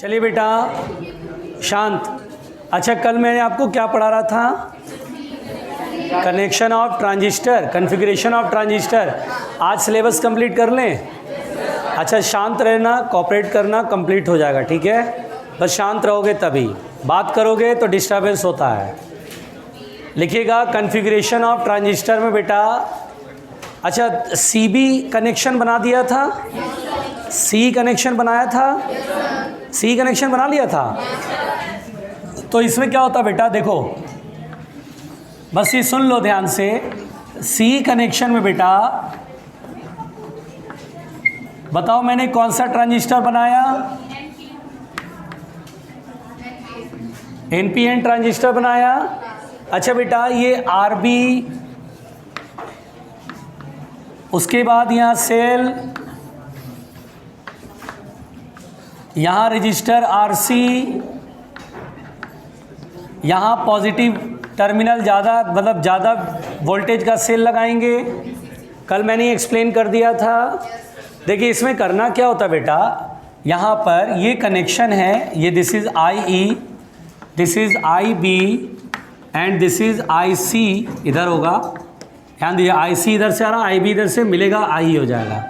चलिए बेटा शांत। अच्छा, कल मैंने आपको क्या पढ़ा रहा था? Connection of transistor, configuration of transistor. आज सिलेबस कंप्लीट कर लें। अच्छा, शांत रहना, कोऑपरेट करना, कंप्लीट हो जाएगा, ठीक है? बस शांत रहोगे तभी, बात करोगे तो डिस्टर्बेंस होता है। लिखिएगा कॉन्फ़िगरेशन ऑफ ट्रांजिस्टर में बेटा। अच्छा, सीबी कनेक्शन बना दिया था, सी कनेक्शन बनाया था, सी कनेक्शन बना लिया था। तो इसमें क्या होता बेटा, देखो बस ये सुन लो ध्यान से। सी कनेक्शन में बेटा बताओ मैंने कौन सा ट्रांजिस्टर बनाया? एनपीएन ट्रांजिस्टर बनाया। अच्छा बेटा, ये आरबी, उसके बाद यहाँ सेल, यहाँ रजिस्टर आरसी, यहाँ पॉजिटिव टर्मिनल ज़्यादा मतलब ज़्यादा वोल्टेज का सेल लगाएंगे। कल मैंने एक्सप्लेन कर दिया था। देखिए इसमें करना क्या होता है बेटा, यहाँ पर ये कनेक्शन है, ये this is I E, this is I B and this is I C. इधर होगा, ध्यान दीजिए, आई सी इधर से आ रहा, आई बी इधर से मिलेगा, आई हो जाएगा।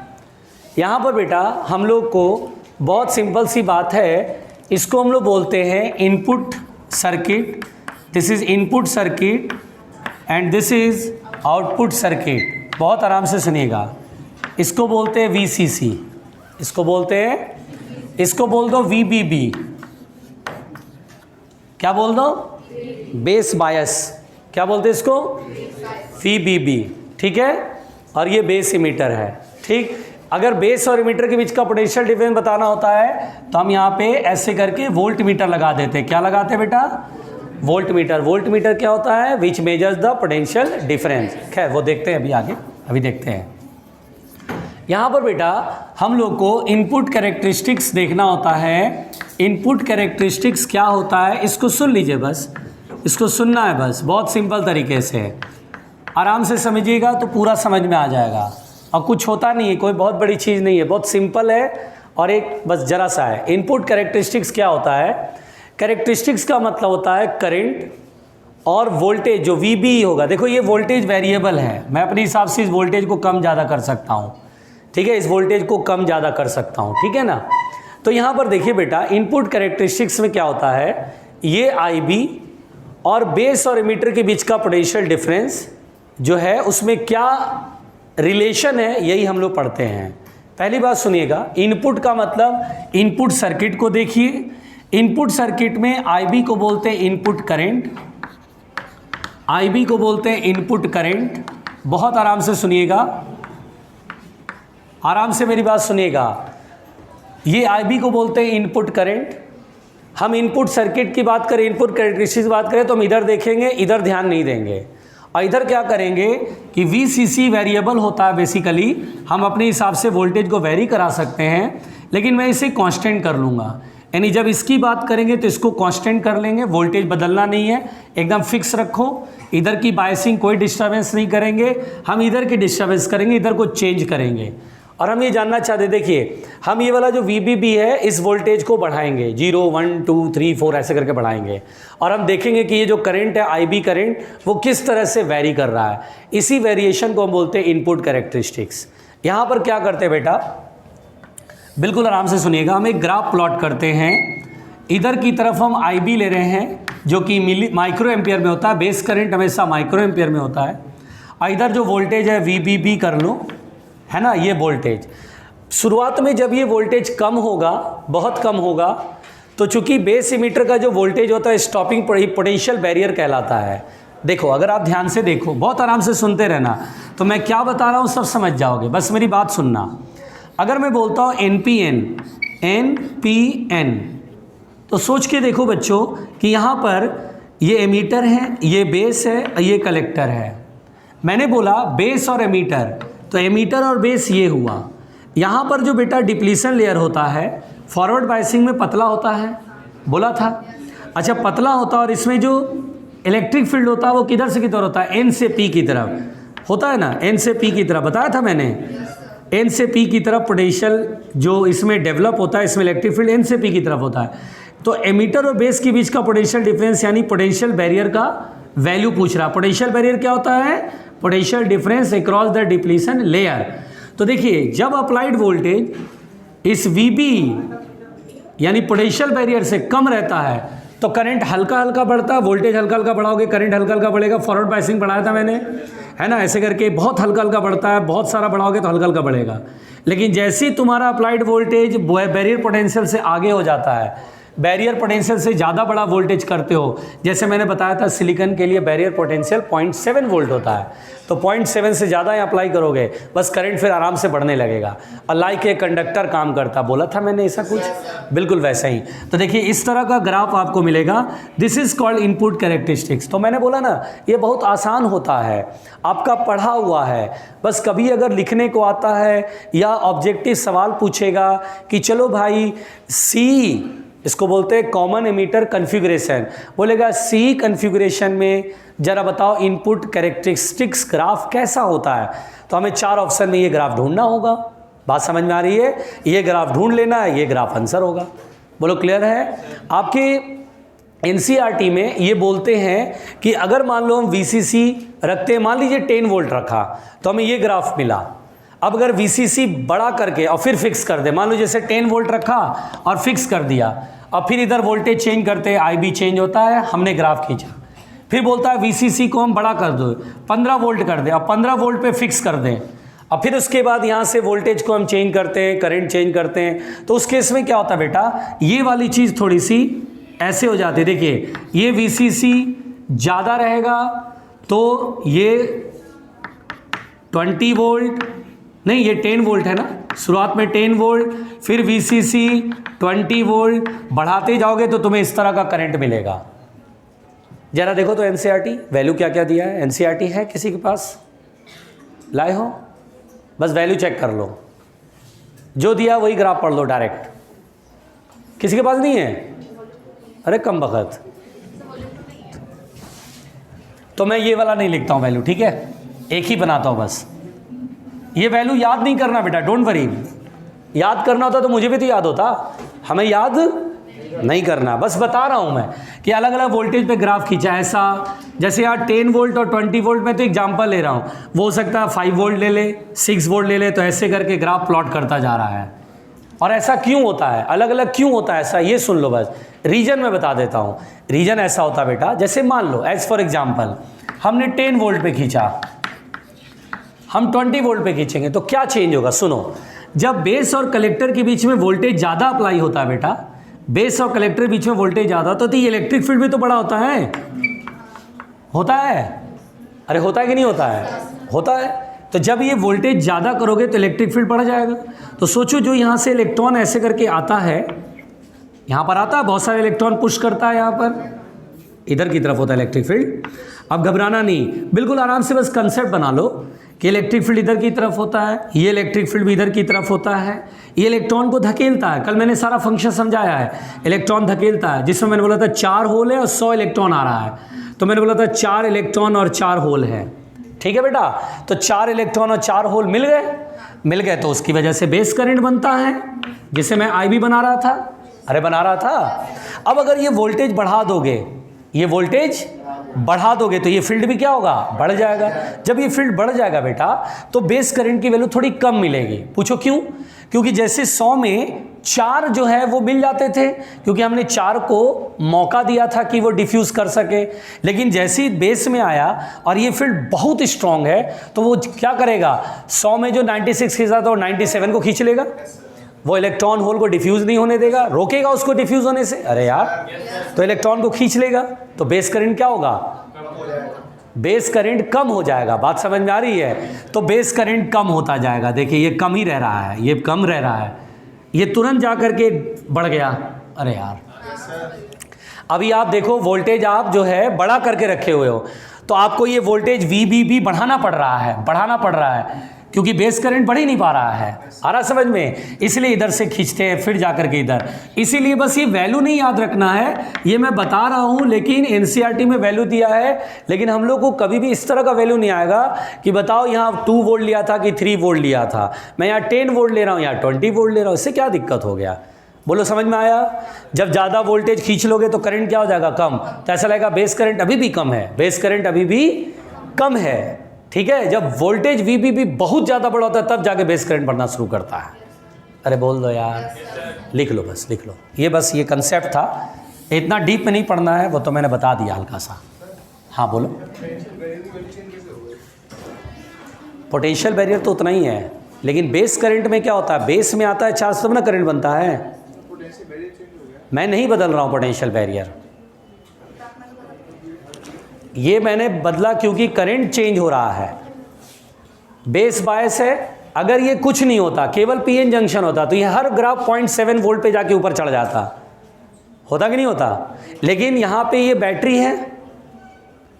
यहाँ पर बेटा हम लोग को बहुत सिंपल सी बात है, इसको हम लोग बोलते हैं input circuit. This is input circuit and this is output circuit. बहुत आराम से सुनिएगा, इसको बोलते हैं VCC, इसको बोलते हैं, इसको बोल दो VBB। क्या बोल दो? Base bias. क्या बोलते हैं इसको? VBB, ठीक है? और ये बेस इमीटर है, ठीक। अगर बेस और इमीटर के बीच का पोटेंशियल डिफरेंस बताना होता है तो हम यहाँ पे ऐसे करके वोल्ट मीटर लगा देते हैं। क्या लगाते हैं बेटा? Volt meter. वोल्ट मीटर क्या होता है? विच मेजर्स द पोटेंशियल डिफरेंस। खैर वो देखते हैं अभी आगे, अभी देखते हैं। यहाँ पर बेटा हम लोग को इनपुट कैरेक्टरिस्टिक्स देखना होता है। इनपुट कैरेक्टरिस्टिक्स क्या होता है इसको सुन लीजिए, बस इसको सुनना है, बस बहुत सिंपल तरीके से आराम से समझिएगा तो पूरा समझ में आ जाएगा। और कुछ होता नहीं है, कोई बहुत बड़ी चीज़ नहीं है, बहुत सिंपल है और एक बस जरा सा है। इनपुट कैरेक्टरिस्टिक्स क्या होता है? कैरेक्टरिस्टिक्स का मतलब होता है करंट और वोल्टेज जो VB होगा। देखो ये वोल्टेज वेरिएबल है, मैं अपने हिसाब से इस वोल्टेज को कम ज़्यादा कर सकता हूँ, ठीक है? इस वोल्टेज को कम ज़्यादा कर सकता हूँ, ठीक है ना? तो यहाँ पर देखिए बेटा इनपुट कैरेक्टरिस्टिक्स में क्या होता है, ये IB और बेस और इमीटर के बीच का पोटेंशियल डिफरेंस जो है उसमें क्या रिलेशन है, यही हम लोग पढ़ते हैं। पहली बात सुनिएगा, इनपुट का मतलब इनपुट सर्किट को देखिए। इनपुट सर्किट में IB को बोलते हैं इनपुट करंट, IB को बोलते हैं इनपुट करंट। बहुत आराम से सुनिएगा, आराम से मेरी बात सुनिएगा। ये IB को बोलते हैं इनपुट करंट। हम इनपुट सर्किट की बात करें, इनपुट कैरेक्टरिस्टिक्स की बात करें तो हम इधर देखेंगे, इधर ध्यान नहीं देंगे। और इधर क्या करेंगे कि VCC वेरिएबल होता है बेसिकली, हम अपने हिसाब से वोल्टेज को वेरी करा सकते हैं, लेकिन मैं इसे कांस्टेंट कर लूँगा। यानी जब इसकी बात करेंगे तो इसको कांस्टेंट कर लेंगे, वोल्टेज बदलना नहीं है, एकदम फिक्स रखो। इधर की बायसिंग कोई डिस्टर्बेंस नहीं करेंगे, हम इधर की डिस्टर्बेंस करेंगे, इधर को चेंज करेंगे। और हम ये जानना चाहते, देखिए हम ये वाला जो VBB है इस वोल्टेज को बढ़ाएंगे, 0 1 2 3 4 ऐसे करके बढ़ाएंगे। और हम देखेंगे कि ये जो करंट है IB करंट वो किस तरह से वेरी कर रहा है। इसी वेरिएशन को हम बोलते हैं इनपुट कैरेक्टरिस्टिक्स। यहाँ पर क्या करते हैं बेटा, बिल्कुल आराम से सुनिएगा, हम एक ग्राफ प्लॉट करते हैं। इधर की तरफ हम IB ले रहे हैं जो कि माइक्रो एम्पियर में होता है, बेस करंट हमेशा माइक्रो एम्पियर में होता है। और इधर जो वोल्टेज है VBB कर लो, है ना, ये वोल्टेज। शुरुआत में जब ये वोल्टेज कम होगा, बहुत कम होगा, तो चूंकि बेस इमीटर का जो वोल्टेज होता है स्टॉपिंग पोटेंशियल बैरियर कहलाता है। देखो अगर आप ध्यान से देखो, बहुत आराम से सुनते रहना, तो मैं क्या बता रहा हूँ सब समझ जाओगे, बस मेरी बात सुनना। अगर मैं बोलता हूँ NPN तो सोच के देखो बच्चों कि यहाँ पर ये एमीटर है, ये बेस है, ये कलेक्टर है। मैंने बोला बेस और एमीटर, तो एमीटर और बेस ये हुआ। यहाँ पर जो बेटा डिप्लीशन लेयर होता है फॉरवर्ड बायसिंग में पतला होता है, बोला था। अच्छा पतला होता है और इसमें जो इलेक्ट्रिक फील्ड होता है वो किधर से किधर होता है? N से P की तरफ होता है ना, N से P की तरफ बताया था मैंने। एन से पी की तरफ पोटेंशियल जो इसमें डेवलप होता है, इसमें इलेक्ट्रिक फील्ड एन से पी की तरफ होता है। तो एमीटर और बेस के बीच का पोटेंशियल डिफरेंस यानी पोटेंशियल बैरियर का वैल्यू पूछ रहा है। पोटेंशियल बैरियर क्या होता है? Potential difference across the depletion layer. तो देखिए जब अप्लाइड वोल्टेज इस VB यानी पोटेंशियल बैरियर से कम रहता है तो करंट हल्का हल्का बढ़ता है, वोल्टेज हल्का हल्का बढ़ाओगे करंट हल्का हल्का बढ़ेगा। फॉरवर्ड बायसिंग बढ़ाया था मैंने, है ना, ऐसे करके बहुत हल्का हल्का बढ़ता है, बहुत सारा बढ़ाओगे तो हल्का हल्का बढ़ेगा। लेकिन जैसे ही तुम्हारा अप्लाइड वोल्टेज बैरियर पोटेंशियल से आगे हो जाता है, बैरियर पोटेंशियल से ज़्यादा बड़ा वोल्टेज करते हो, जैसे मैंने बताया था सिलिकॉन के लिए बैरियर पोटेंशियल 0.7 वोल्ट होता है, तो 0.7 से ज़्यादा अप्लाई करोगे बस करंट फिर आराम से बढ़ने लगेगा और लाइक ए कंडक्टर काम करता। बोला था मैंने ऐसा कुछ, बिल्कुल वैसा ही। तो देखिए इस तरह का ग्राफ आपको मिलेगा, this is called input characteristics. तो मैंने बोला ना ये बहुत आसान होता है, आपका पढ़ा हुआ है, बस कभी अगर लिखने को आता है या ऑब्जेक्टिव सवाल पूछेगा कि चलो भाई सी, इसको बोलते हैं कॉमन एमीटर कन्फिगरेशन, बोलेगा सी कन्फिगरेशन में जरा बताओ इनपुट कैरेक्टरिस्टिक्स ग्राफ कैसा होता है, तो हमें 4 ऑप्शन में ये ग्राफ ढूंढना होगा। बात समझ में आ रही है? ये ग्राफ ढूंढ लेना है, ये ग्राफ आंसर होगा। बोलो क्लियर है? आपके NCERT में ये बोलते हैं कि अगर मान लो हम VCC रखते हैं, मान लीजिए 10 वोल्ट रखा तो हमें ये ग्राफ मिला। अब अगर VCC बड़ा करके और फिर फिक्स कर दे, मान लो जैसे 10 वोल्ट रखा और फिक्स कर दिया, और फिर इधर वोल्टेज चेंज करते IB चेंज होता है, हमने ग्राफ खींचा, फिर बोलता है VCC को हम बड़ा कर दो 15 वोल्ट कर दें और 15 वोल्ट पे फिक्स कर दें, और फिर उसके बाद यहाँ से वोल्टेज को हम चेंज करते हैं, करंट चेंज करते हैं। तो उस केस में क्या होता है बेटा, ये वाली चीज़ थोड़ी सी ऐसे हो जाती है। देखिए ये VCC ज़्यादा रहेगा तो ये 20 वोल्ट नहीं, ये 10 वोल्ट है ना, शुरुआत में 10 वोल्ट, फिर VCC 20 वोल्ट, बढ़ाते जाओगे तो तुम्हें इस तरह का करंट मिलेगा। जरा देखो तो NCERT वैल्यू क्या क्या दिया है। NCERT है किसी के पास? लाए हो? बस वैल्यू चेक कर लो, जो दिया वही ग्राफ पढ़ लो डायरेक्ट। किसी के पास नहीं है? अरे कम बखत, तो मैं ये वाला नहीं लिखता हूँ वैल्यू, ठीक है, एक ही बनाता हूँ बस। ये वैल्यू याद नहीं करना बेटा, डोंट वरी। याद करना होता तो मुझे भी तो याद होता, हमें याद नहीं करना, बस बता रहा हूं मैं कि अलग अलग वोल्टेज पे ग्राफ खींचा ऐसा। जैसे यार 10 वोल्ट और 20 वोल्ट में तो एग्जांपल ले रहा हूं, वो हो सकता है 5 वोल्ट ले ले, 6 वोल्ट ले ले, तो ऐसे करके ग्राफ प्लॉट करता जा रहा है। और ऐसा क्यों होता है, अलग अलग क्यों होता है ऐसा, ये सुन लो बस। रीजन मैं बता देता हूँ, रीजन ऐसा होता बेटा, जैसे मान लो एज फॉर एग्जाम्पल हमने 10 वोल्ट पे खींचा, हम 20 वोल्ट पे खींचेंगे तो क्या चेंज होगा। सुनो, जब बेस और कलेक्टर के बीच में वोल्टेज ज़्यादा अप्लाई होता है बेटा, बेस और कलेक्टर के बीच में वोल्टेज ज़्यादा होता है तो ये इलेक्ट्रिक फील्ड भी तो बड़ा होता है। होता है? अरे होता है कि नहीं होता है? होता है। तो जब ये वोल्टेज ज़्यादा करोगे तो इलेक्ट्रिक फील्ड बढ़ जाएगा। तो सोचो जो यहाँ से इलेक्ट्रॉन ऐसे करके आता है, यहाँ पर आता है, बहुत सारे इलेक्ट्रॉन पुश करता है, यहाँ पर इधर की तरफ होता है इलेक्ट्रिक फील्ड। अब घबराना नहीं, बिल्कुल आराम से बस कंसेप्ट बना लो कि इलेक्ट्रिक फील्ड इधर की तरफ होता है, ये इलेक्ट्रिक फील्ड भी इधर की तरफ होता है, ये इलेक्ट्रॉन को धकेलता है। कल मैंने सारा फंक्शन समझाया है, इलेक्ट्रॉन धकेलता है, जिसमें मैंने बोला था 4 होल है और 100 इलेक्ट्रॉन आ रहा है, तो मैंने बोला था 4 इलेक्ट्रॉन और 4 होल है, ठीक है बेटा। तो 4 इलेक्ट्रॉन और 4 होल मिल गए तो उसकी वजह से बेस करंट बनता है, जिसे मैं IB बना रहा था। अरे बना रहा था। अब अगर ये वोल्टेज बढ़ा दोगे, ये वोल्टेज बढ़ा दोगे तो ये फील्ड भी क्या होगा, बढ़ जाएगा। जब ये फील्ड बढ़ जाएगा बेटा तो बेस करंट की वैल्यू थोड़ी कम मिलेगी। पूछो क्यों? क्योंकि जैसे 100 में 4 जो है वो मिल जाते थे, क्योंकि हमने 4 को मौका दिया था कि वो डिफ्यूज कर सके। लेकिन जैसे ही बेस में आया और ये फील्ड बहुत स्ट्रांग है तो वो क्या करेगा, 100 में जो 96 खींचा था वो 97 को खींच लेगा, वो इलेक्ट्रॉन होल को डिफ्यूज नहीं होने देगा, रोकेगा उसको डिफ्यूज होने से। अरे यार, तो इलेक्ट्रॉन को खींच लेगा तो बेस करंट क्या होगा, बेस करंट कम हो जाएगा। बात समझ में आ रही है? तो बेस करंट कम होता जाएगा। देखिए ये कम ही रह रहा है, ये कम रह रहा है, ये तुरंत जा करके बढ़ गया। अरे यार, अभी आप देखो वोल्टेज आप जो है बड़ा करके रखे हुए हो, तो आपको ये वोल्टेज VB भी बढ़ाना पड़ रहा है, क्योंकि बेस करंट बढ़ ही नहीं पा रहा है। आ रहा समझ में? इसलिए इधर से खींचते हैं फिर जाकर के इधर। इसीलिए बस ये वैल्यू नहीं याद रखना है, ये मैं बता रहा हूँ, लेकिन एनसीईआरटी में वैल्यू दिया है, लेकिन हम लोग को कभी भी इस तरह का वैल्यू नहीं आएगा कि बताओ यहाँ 2 वोल्ट लिया था कि 3 वोल्ट लिया था, मैं यहाँ 10 वोल्ट ले रहा हूँ, यहाँ 20 वोल्ट ले रहा हूँ, इससे क्या दिक्कत हो गया? बोलो समझ में आया? जब ज़्यादा वोल्टेज खींच लोगे तो करंट क्या हो जाएगा? कम। तो ऐसा लगेगा बेस करंट अभी भी कम है, बेस करंट अभी भी कम है। ठीक है, जब वोल्टेज वीबीबी बहुत ज़्यादा बड़ा होता है तब जाके बेस करंट बढ़ना शुरू करता है। अरे बोल दो यार, लिख लो, बस लिख लो। ये बस ये कंसेप्ट था, इतना डीप में नहीं पढ़ना है, वो तो मैंने बता दिया हल्का सा। हाँ बोलो। पोटेंशियल बैरियर तो उतना ही है, लेकिन बेस करंट में क्या होता है? बेस में आता है चार्ज तब ना करंट बनता है। मैं नहीं बदल रहा हूँ पोटेंशियल बैरियर, ये मैंने बदला क्योंकि करंट चेंज हो रहा है। बेस बायस है, अगर ये कुछ नहीं होता, केवल पीएन जंक्शन होता तो ये हर ग्राफ 0.7 वोल्ट पे जाके ऊपर चढ़ जाता, होता कि नहीं होता? लेकिन यहाँ पे ये बैटरी है,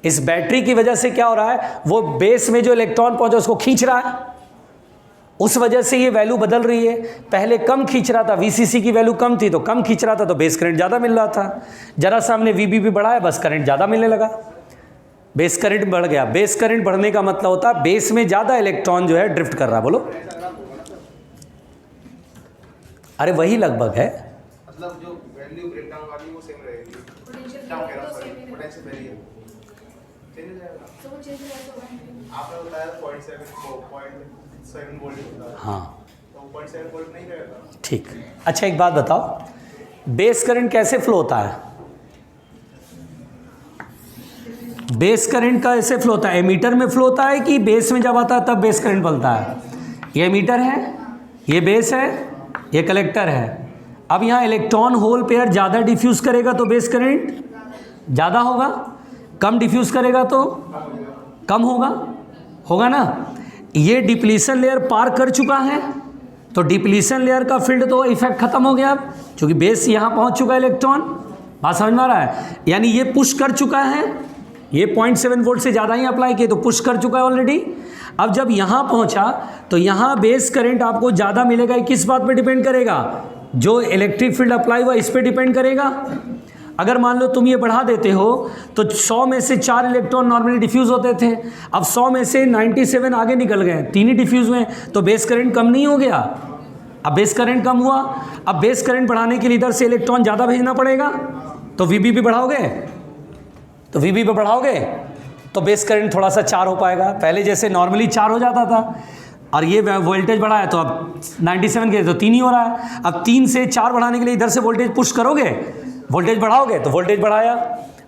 इस बैटरी की वजह से क्या हो रहा है, वो बेस में जो इलेक्ट्रॉन पहुंचा उसको खींच रहा है, उस वजह से ये वैल्यू बदल रही है। पहले कम खींच रहा था, वीसीसी की वैल्यू कम थी तो कम खींच रहा था तो बेस करंट ज़्यादा मिल रहा था। जरा सा हमने वीबीबी बढ़ाया, बस करंट ज़्यादा मिलने लगा, बेस करंट बढ़ गया। बेस करंट बढ़ने का मतलब होता है बेस में ज़्यादा इलेक्ट्रॉन जो है ड्रिफ्ट कर रहा है। बोलो। अरे वही लगभग है, मतलब जो वैल्यू ब्रेकडाउन वाली वो सेम रहेगी। क्या कह रहा हूं सर, पोटेंशियल बैरियर चेंज हो जाएगा। तो चेंज हो जाएगा। आपने बताया 0.7 वोल्ट होता है। हाँ तो 0.7 वोल्ट नहीं रहेगा। ठीक। अच्छा एक बात बताओ, बेस करंट कैसे फ्लो होता है? बेस करंट का ऐसे फ्लो होता है, एमीटर में फ्लो होता है कि बेस में जब आता है तब बेस करंट बनता है? ये एमीटर है, ये बेस है, ये कलेक्टर है। अब यहाँ इलेक्ट्रॉन होल पेयर ज़्यादा डिफ्यूज़ करेगा तो बेस करंट ज़्यादा होगा, कम डिफ्यूज़ करेगा तो कम होगा, होगा ना? ये डिप्लीशन लेयर पार कर चुका है तो डिप्लीशन लेयर का फील्ड तो इफेक्ट खत्म हो गया अब, क्योंकि बेस यहाँ पहुँच चुका है इलेक्ट्रॉन। बात समझ में आ रहा है? यानी ये पुश कर चुका है, ये 0.7 वोल्ट से ज़्यादा ही अप्लाई किए तो पुश कर चुका है ऑलरेडी। अब जब यहाँ पहुँचा तो यहाँ बेस करंट आपको ज़्यादा मिलेगा। किस बात पे डिपेंड करेगा? जो इलेक्ट्रिक फील्ड अप्लाई हुआ इस पे डिपेंड करेगा। अगर मान लो तुम ये बढ़ा देते हो तो 100 में से 4 इलेक्ट्रॉन नॉर्मली डिफ्यूज़ होते थे, अब 100 में से 97 आगे निकल गए, 3 ही डिफ्यूज़ हुए, तो बेस करंट कम नहीं हो गया? अब बेस करंट कम हुआ, अब बेस करंट बढ़ाने के लिए इधर से इलेक्ट्रॉन ज़्यादा भेजना पड़ेगा, तो वीबीबी बढ़ाओगे, तो वीबी पे बढ़ाओगे तो बेस करंट थोड़ा सा 4 हो पाएगा। पहले जैसे नॉर्मली 4 हो जाता था, और ये वोल्टेज बढ़ा है तो अब 97 के तो 3 ही हो रहा है। अब 3 से 4 बढ़ाने के लिए इधर से वोल्टेज पुश करोगे, वोल्टेज बढ़ाओगे तो वोल्टेज बढ़ाया।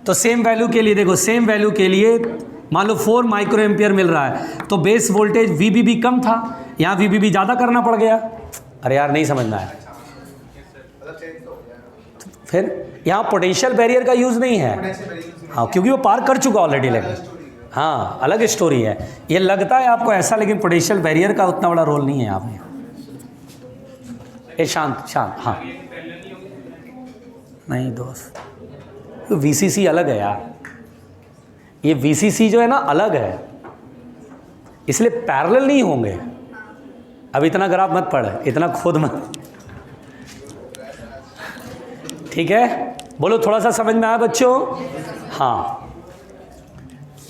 तो सेम वैल्यू के लिए देखो, सेम वैल्यू के लिए मान लो 4 माइक्रो एम्पियर मिल रहा है तो बेस वोल्टेज वीबीबी कम था, यहाँ वीबीबी ज़्यादा करना पड़ गया। अरे यार नहीं समझना है। फिर यहाँ पोटेंशियल बैरियर का यूज़ नहीं है, हाँ, क्योंकि वो पार कर चुका ऑलरेडी। लेकिन हाँ अलग स्टोरी है, ये लगता है आपको ऐसा, लेकिन पोटेंशियल बैरियर का उतना बड़ा रोल नहीं है यहाँ पे। ए शांत शांत, हाँ नहीं दोस्त, तो वीसीसी अलग है यार, ये वीसीसी जो है ना अलग है, इसलिए पैरेलल नहीं होंगे। अब इतना ग्राफ मत पढ़, इतना खुद मत, ठीक है? बोलो थोड़ा सा समझ में आया बच्चों? हाँ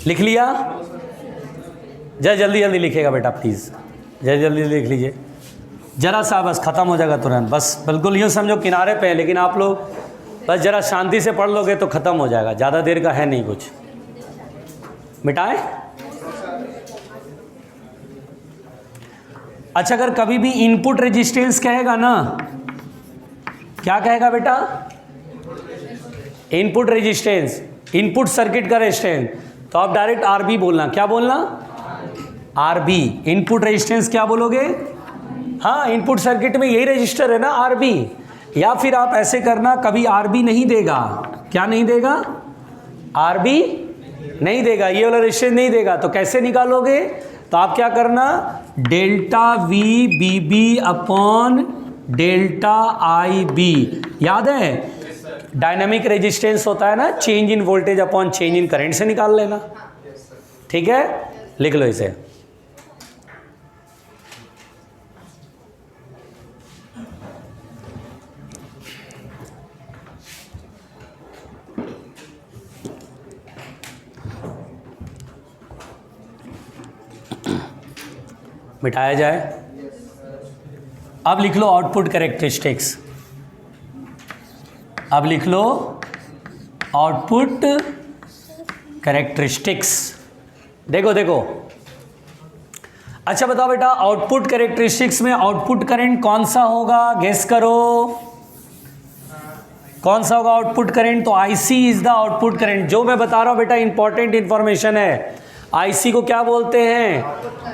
लिख लिया? जय जल्दी जल्दी लिखेगा बेटा प्लीज़, जय जल्दी लिख लीजिए, जरा सा बस ख़त्म हो जाएगा तुरंत। बस बिल्कुल यूँ समझो किनारे पे है, लेकिन आप लोग बस ज़रा शांति से पढ़ लोगे तो ख़त्म हो जाएगा, ज़्यादा देर का है नहीं कुछ। मिटाएं? अच्छा, अगर कभी भी इनपुट रेजिस्टेंस कहेगा ना, क्या कहेगा बेटा? इनपुट रेजिस्टेंस, इनपुट सर्किट का रेजिस्टेंस, तो आप डायरेक्ट आरबी बोलना। क्या बोलना? आरबी। इनपुट रेजिस्टेंस क्या बोलोगे? हाँ, इनपुट सर्किट में यही रजिस्टर है ना, आरबी। या फिर आप ऐसे करना, कभी आरबी नहीं देगा। क्या नहीं देगा? आरबी नहीं देगा, ये वाला रेजिस्टेंस नहीं देगा, तो कैसे निकालोगे? तो आप क्या करना, delta V B B upon delta I B, याद है? डायनामिक रेजिस्टेंस होता है ना, change in voltage upon change in current से निकाल लेना। ठीक है, लिख लो इसे। मिटाया जाए। अब लिख लो आउटपुट कैरेक्टरिस्टिक्स। अब लिख लो आउटपुट कैरेक्टरिस्टिक्स। देखो देखो, अच्छा बताओ बेटा, आउटपुट कैरेक्टरिस्टिक्स में आउटपुट करंट कौन सा होगा, गेस करो कौन सा होगा आउटपुट करंट। तो IC is the output current. जो मैं बता रहा हूं बेटा इंपॉर्टेंट इंफॉर्मेशन है। आईसी को क्या बोलते हैं,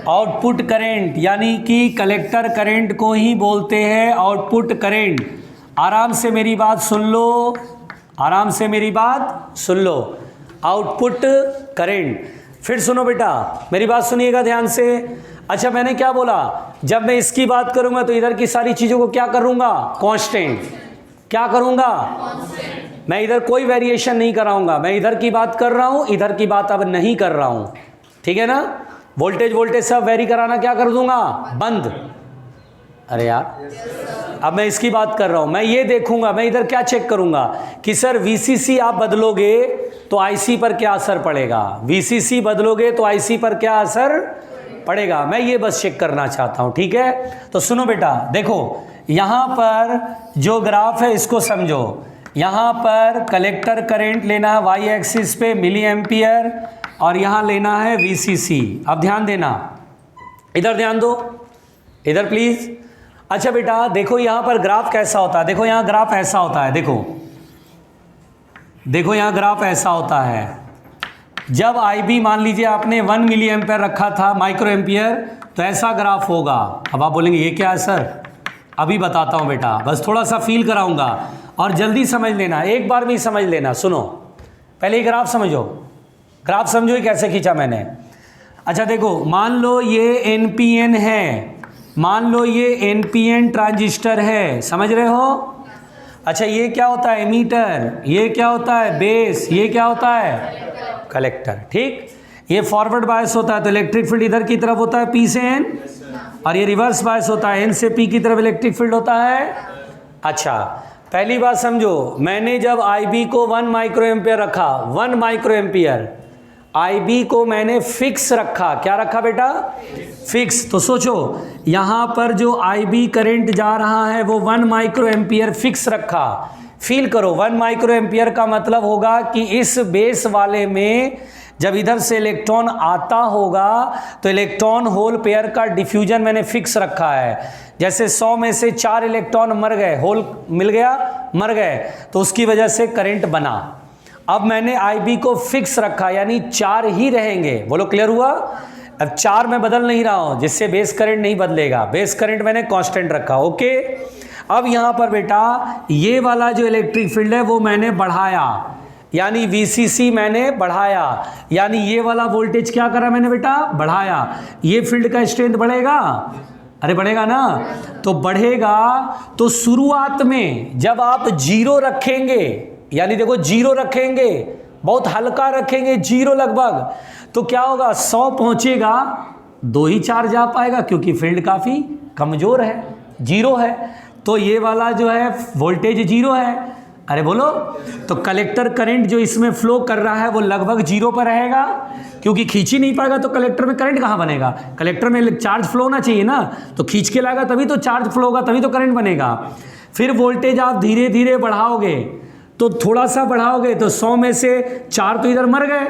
आउटपुट करंट, यानी कि कलेक्टर करंट को ही बोलते हैं आउटपुट करंट। आराम से मेरी बात सुन लो, आराम से मेरी बात सुन लो, आउटपुट करंट। फिर सुनो बेटा, मेरी बात सुनिएगा ध्यान से। अच्छा मैंने क्या बोला, जब मैं इसकी बात करूंगा तो इधर की सारी चीजों को क्या करूंगा, कांस्टेंट। क्या करूंगा, मैं इधर कोई वेरिएशन नहीं कराऊंगा। मैं इधर की बात कर रहा हूं, इधर की बात अब नहीं कर रहा हूं, ठीक है ना। वोल्टेज वोल्टेज सब वेरी कराना क्या कर दूंगा, बंद। अरे यार अब मैं इसकी बात कर रहा हूं, मैं ये देखूंगा, मैं इधर क्या चेक करूंगा कि सर वीसीसी आप बदलोगे तो आईसी पर क्या असर पड़ेगा, वीसीसी बदलोगे तो आईसी पर क्या असर पड़ेगा, मैं ये बस चेक करना चाहता हूं, ठीक है। तो सुनो बेटा, देखो यहां पर जो ग्राफ है इसको समझो। यहां पर कलेक्टर करंट लेना है वाई एक्सिस पे मिली एम्पियर, और यहां लेना है वीसीसी। अब ध्यान देना, इधर ध्यान दो, इधर प्लीज। अच्छा बेटा देखो यहां पर ग्राफ कैसा होता है, देखो यहां ग्राफ ऐसा होता है, देखो देखो यहां ग्राफ ऐसा होता है। जब IB मान लीजिए आपने 1 मिली एम्पियर रखा था, माइक्रो एम्पियर, तो ऐसा ग्राफ होगा। अब आप बोलेंगे ये क्या है सर, अभी बताता हूं बेटा, बस थोड़ा सा फील कराऊंगा और जल्दी समझ लेना, एक बार में ही समझ लेना। सुनो पहले ये ग्राफ समझो, ग्राफ समझो ये कैसे खींचा मैंने। अच्छा देखो, मान लो ये NPN है, मान लो ये NPN ट्रांजिस्टर है, समझ रहे हो। अच्छा ये क्या होता है, एमीटर, ये क्या होता है, बेस, ये क्या होता है, कलेक्टर, ठीक। ये फॉरवर्ड बायस होता है तो इलेक्ट्रिक फील्ड इधर की तरफ होता है P से N, और ये रिवर्स बायस होता है N से P की तरफ इलेक्ट्रिक फील्ड होता है। अच्छा पहली बात समझो, मैंने जब IB को 1 माइक्रो एम्पियर रखा, 1 माइक्रो एम्पियर, IB को मैंने फिक्स रखा, क्या रखा बेटा, फिक्स। तो सोचो यहाँ पर जो IB करंट जा रहा है वो 1 माइक्रो एम्पियर फिक्स रखा। फील करो, 1 माइक्रो एम्पियर का मतलब होगा कि इस बेस वाले में जब इधर से इलेक्ट्रॉन आता होगा तो इलेक्ट्रॉन होल पेयर का डिफ्यूजन मैंने फिक्स रखा है। जैसे 100 में से 4 इलेक्ट्रॉन मर गए, होल मिल गया, मर गए, तो उसकी वजह से करंट बना। अब मैंने IB को फिक्स रखा, यानी 4 ही रहेंगे। बोलो क्लियर हुआ। अब 4 मैं बदल नहीं रहा हूं, जिससे बेस करंट नहीं बदलेगा, बेस करंट मैंने कांस्टेंट रखा, ओके। अब यहां पर बेटा ये वाला जो इलेक्ट्रिक फील्ड है वो मैंने बढ़ाया, यानी VCC मैंने बढ़ाया, यानी ये वाला वोल्टेज क्या करा मैंने बेटा, बढ़ाया। ये फील्ड का स्ट्रेंथ बढ़ेगा, अरे बढ़ेगा ना। तो बढ़ेगा तो शुरुआत में जब आप 0 रखेंगे, यानी देखो 0 रखेंगे, बहुत हल्का रखेंगे, 0 लगभग, तो क्या होगा, 100 पहुंचेगा, 2 ही चार्ज आ पाएगा क्योंकि फील्ड काफ़ी कमज़ोर है, 0 है। तो ये वाला जो है वोल्टेज 0 है, अरे बोलो। तो कलेक्टर करंट जो इसमें फ्लो कर रहा है वो लगभग 0 पर रहेगा, क्योंकि खींच ही नहीं पाएगा तो कलेक्टर में करंट कहाँ बनेगा, कलेक्टर में चार्ज फ्लो होना चाहिए ना, तो खींच के लाएगा तभी तो चार्ज फ्लो होगा, तभी तो करंट बनेगा। फिर वोल्टेज आप धीरे धीरे बढ़ाओगे, तो थोड़ा सा बढ़ाओगे तो 100 में से 4 तो इधर मर गए,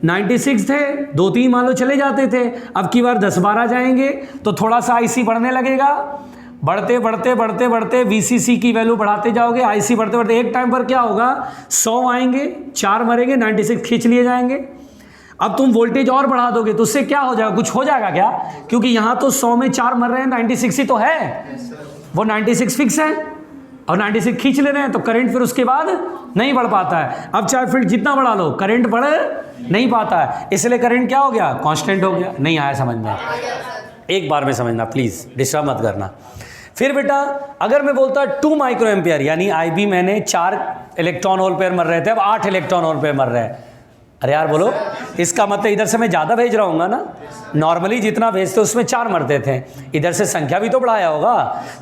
96 थे, 2-3 मान लो चले जाते थे, अब की बार 10-12 जाएंगे तो थोड़ा सा IC बढ़ने लगेगा। बढ़ते बढ़ते बढ़ते बढ़ते VCC की वैल्यू बढ़ाते जाओगे, IC बढ़ते बढ़ते एक टाइम पर क्या होगा, 100 आएंगे, 4 मरेंगे, 96 खींच लिए जाएंगे। अब तुम वोल्टेज और बढ़ा दोगे तो उससे क्या हो जाएगा, कुछ हो जाएगा क्या, क्योंकि यहाँ तो 100 में 4 मर रहे हैं, 96 ही तो है, वो 96 फिक्स है और 96 खींच ले रहे हैं, तो करंट फिर उसके बाद नहीं बढ़ पाता है। अब चाहे फील्ड जितना बढ़ा लो करंट बढ़ नहीं पाता है, इसलिए करंट क्या हो गया, कांस्टेंट हो गया। नहीं आया समझ में, एक बार में समझना प्लीज, डिस्टर्ब मत करना। फिर बेटा अगर मैं बोलता 2 माइक्रो एम्पियर, यानी IB मैंने 4 इलेक्ट्रॉन होल पेयर मर रहे थे, अब 8 इलेक्ट्रॉन होल पेयर मर रहे हैं, अरे यार बोलो, इसका मतलब इधर से मैं ज़्यादा भेज रहा हूँ ना, नॉर्मली जितना भेजते उसमें 4 मरते थे, इधर से संख्या भी तो बढ़ाया होगा,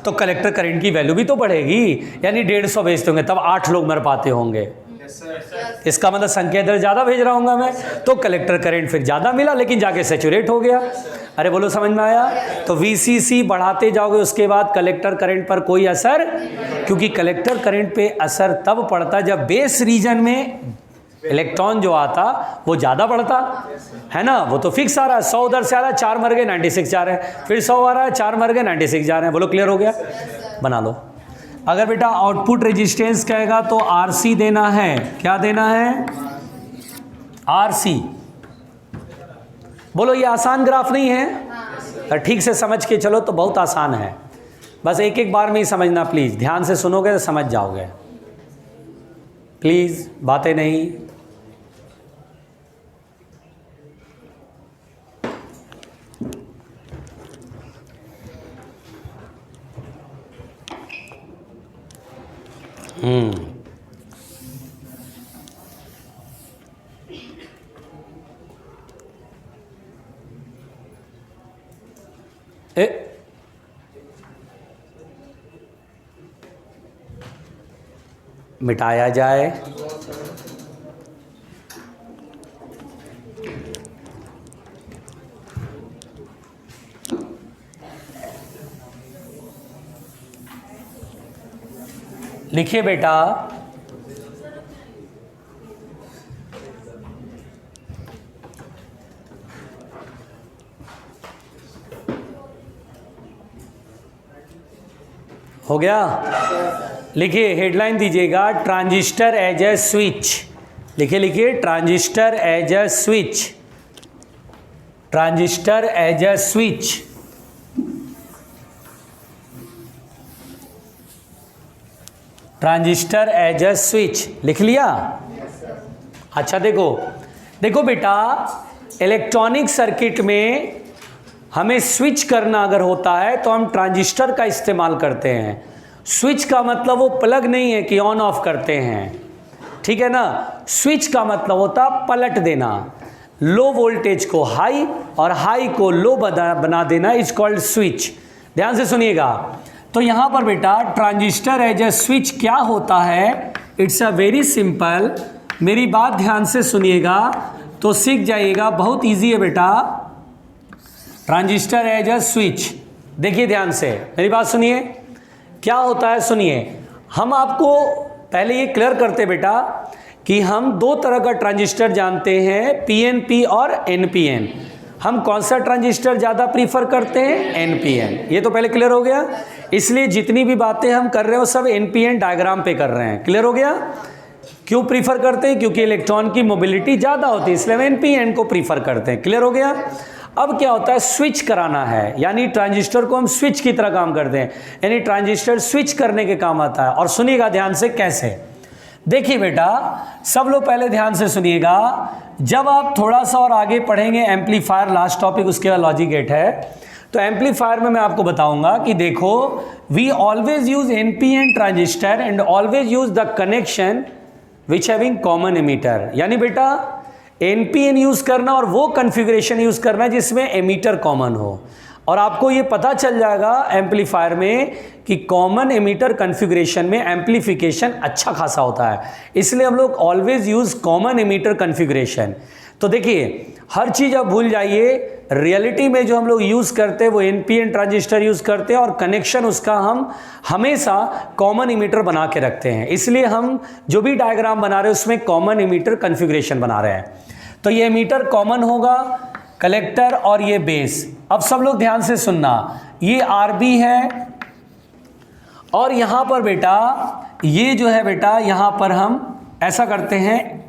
तो कलेक्टर करंट की वैल्यू भी तो बढ़ेगी, यानी 150 भेजते होंगे तब 8 लोग मर पाते होंगे। Yes sir. इसका मतलब संख्या इधर ज़्यादा भेज रहा हूँगा मैं, तो कलेक्टर करंट फिर ज़्यादा मिला लेकिन जाके सैचुरेट हो गया। अरे बोलो समझ में आया? तो VCC बढ़ाते जाओगे उसके बाद कलेक्टर करंट पर कोई असर, क्योंकि कलेक्टर करंट पे असर तब पड़ता जब बेस रीजन में इलेक्ट्रॉन जो आता वो ज़्यादा बढ़ता है ना। वो तो फिक्स आ रहा है, 100 उधर से आ रहा है, 4 मर गए 96 जा रहे हैं, फिर 100 आ रहा है, 4 मर गए 96 जा रहे हैं। बोलो क्लियर हो गया? बना लो। अगर बेटा आउटपुट रेजिस्टेंस कहेगा तो RC देना है। क्या देना है? RC। बोलो ये आसान ग्राफ नहीं है? ठीक से समझ के चलो तो बहुत आसान है, बस एक एक बार में ही समझना प्लीज़। ध्यान से सुनोगे तो समझ जाओगे, प्लीज़ बातें नहीं। मिटाया जाए। लिखिए बेटा, हो गया? लिखिए हेडलाइन दीजिएगा, ट्रांजिस्टर एज ए स्विच। लिखिए लिखिए, transistor as a switch, transistor as a switch. Transistor as a switch लिख लिया? अच्छा देखो देखो बेटा, इलेक्ट्रॉनिक सर्किट में हमें स्विच करना अगर होता है तो हम ट्रांजिस्टर का इस्तेमाल करते हैं। स्विच का मतलब वो प्लग नहीं है कि ऑन ऑफ करते हैं, ठीक है ना। स्विच का मतलब होता पलट देना, लो वोल्टेज को हाई और हाई को लो बना देना, इज कॉल्ड स्विच। ध्यान से सुनिएगा। तो यहाँ पर बेटा ट्रांजिस्टर एज ए स्विच क्या होता है? It's a very simple. मेरी बात ध्यान से सुनिएगा तो सीख जाइएगा, बहुत इजी है बेटा। ट्रांजिस्टर एज ए स्विच, देखिए ध्यान से मेरी बात सुनिए, क्या होता है सुनिए। हम आपको पहले ये क्लियर करते बेटा कि हम दो तरह का ट्रांजिस्टर जानते हैं, PNP और NPN। हम कौन सा ट्रांजिस्टर ज़्यादा प्रीफर करते हैं? NPN। ये तो पहले क्लियर हो गया। इसलिए जितनी भी बातें हम कर रहे हो सब NPN डायग्राम पे कर रहे हैं। क्लियर हो गया? क्यों प्रीफर करते हैं? क्योंकि इलेक्ट्रॉन की मोबिलिटी ज़्यादा होती है, इसलिए हम NPN को प्रीफर करते हैं। क्लियर हो गया? अब क्या होता है, स्विच कराना है, यानी ट्रांजिस्टर को हम स्विच की तरह काम करते हैं, यानी ट्रांजिस्टर स्विच करने के काम आता है। और सुनिएगा ध्यान से कैसे। देखिए बेटा, सब लोग पहले ध्यान से सुनिएगा। जब आप थोड़ा सा और आगे पढ़ेंगे एम्पलीफायर, लास्ट टॉपिक, उसके बाद लॉजिक गेट है, तो एम्पलीफायर में मैं आपको बताऊंगा कि देखो, we always use NPN transistor and always use the connection which having common emitter. यानी बेटा NPN यूज करना और वो कॉन्फ़िगरेशन यूज करना जिसमें एमीटर कॉमन हो। और आपको ये पता चल जाएगा एम्पलीफायर में कि कॉमन एमीटर कॉन्फ़िगरेशन में एम्पलीफिकेशन अच्छा खासा होता है, इसलिए हम लोग always use common ammeter configuration. तो देखिए, हर चीज़ आप भूल जाइए, रियलिटी में जो हम लोग यूज़ करते हैं वो NPN ट्रांजिस्टर यूज़ करते हैं और कनेक्शन उसका हम हमेशा कॉमन एमीटर बना के रखते हैं। इसलिए हम जो भी डायग्राम बना रहे हैं उसमें कॉमन एमीटर कॉन्फ़िगरेशन बना रहे हैं। तो ये एमीटर कॉमन होगा, कलेक्टर और ये बेस। अब सब लोग ध्यान से सुनना, ये RB है और यहाँ पर बेटा ये जो है बेटा, यहाँ पर हम ऐसा करते हैं,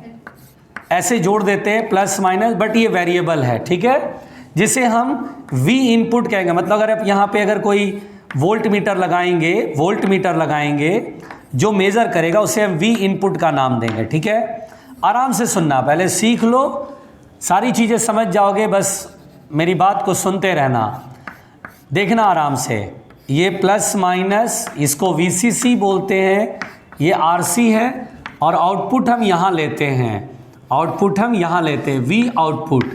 ऐसे जोड़ देते हैं प्लस माइनस, बट ये वेरिएबल है, ठीक है, जिसे हम V इनपुट कहेंगे। मतलब अगर आप यहाँ पे अगर कोई वोल्ट मीटर लगाएंगे जो मेज़र करेगा उसे हम V इनपुट का नाम देंगे, ठीक है। आराम से सुनना, पहले सीख लो, सारी चीज़ें समझ जाओगे, बस मेरी बात को सुनते रहना, देखना आराम से। ये प्लस माइनस, इसको VCC बोलते हैं, ये RC है और आउटपुट हम यहाँ लेते हैं, V आउटपुट।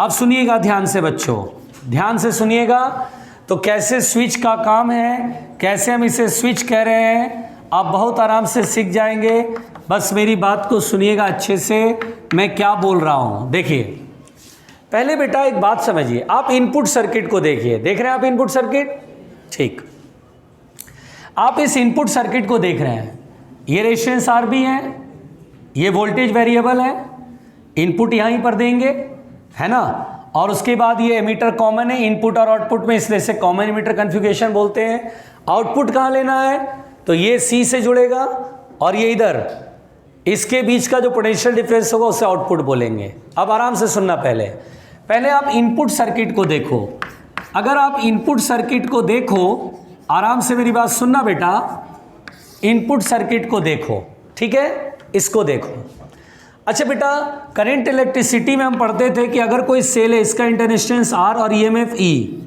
अब सुनिएगा ध्यान से बच्चों, ध्यान से सुनिएगा। तो कैसे स्विच का काम है, कैसे हम इसे स्विच कह रहे हैं, आप बहुत आराम से सीख जाएंगे। बस मेरी बात को सुनिएगा अच्छे से, मैं क्या बोल रहा हूँ। देखिए पहले बेटा एक बात समझिए, आप इनपुट सर्किट को देखिए, देख रहे हैं आप इनपुट सर्किट, ठीक। आप इस इनपुट सर्किट को देख रहे हैं, ये रेजिस्टेंस आर बी है, ये वोल्टेज वेरिएबल है, इनपुट यहीं पर देंगे, है ना, और उसके बाद ये एमीटर कॉमन है इनपुट और आउटपुट में, इसलिए से कॉमन एमीटर कॉन्फ़िगरेशन बोलते हैं। आउटपुट कहाँ लेना है, तो ये सी से जुड़ेगा और ये इधर, इसके बीच का जो पोटेंशियल डिफरेंस होगा उसे आउटपुट बोलेंगे। अब आराम से सुनना, पहले आप इनपुट सर्किट को देखो। अगर आप इनपुट सर्किट को देखो, आराम से मेरी बात सुनना बेटा, इनपुट सर्किट को देखो, ठीक है, इसको देखो। अच्छा बेटा, करंट इलेक्ट्रिसिटी में हम पढ़ते थे कि अगर कोई सेल है, इसका इंटरनेशनल आर और ईएमएफ ई,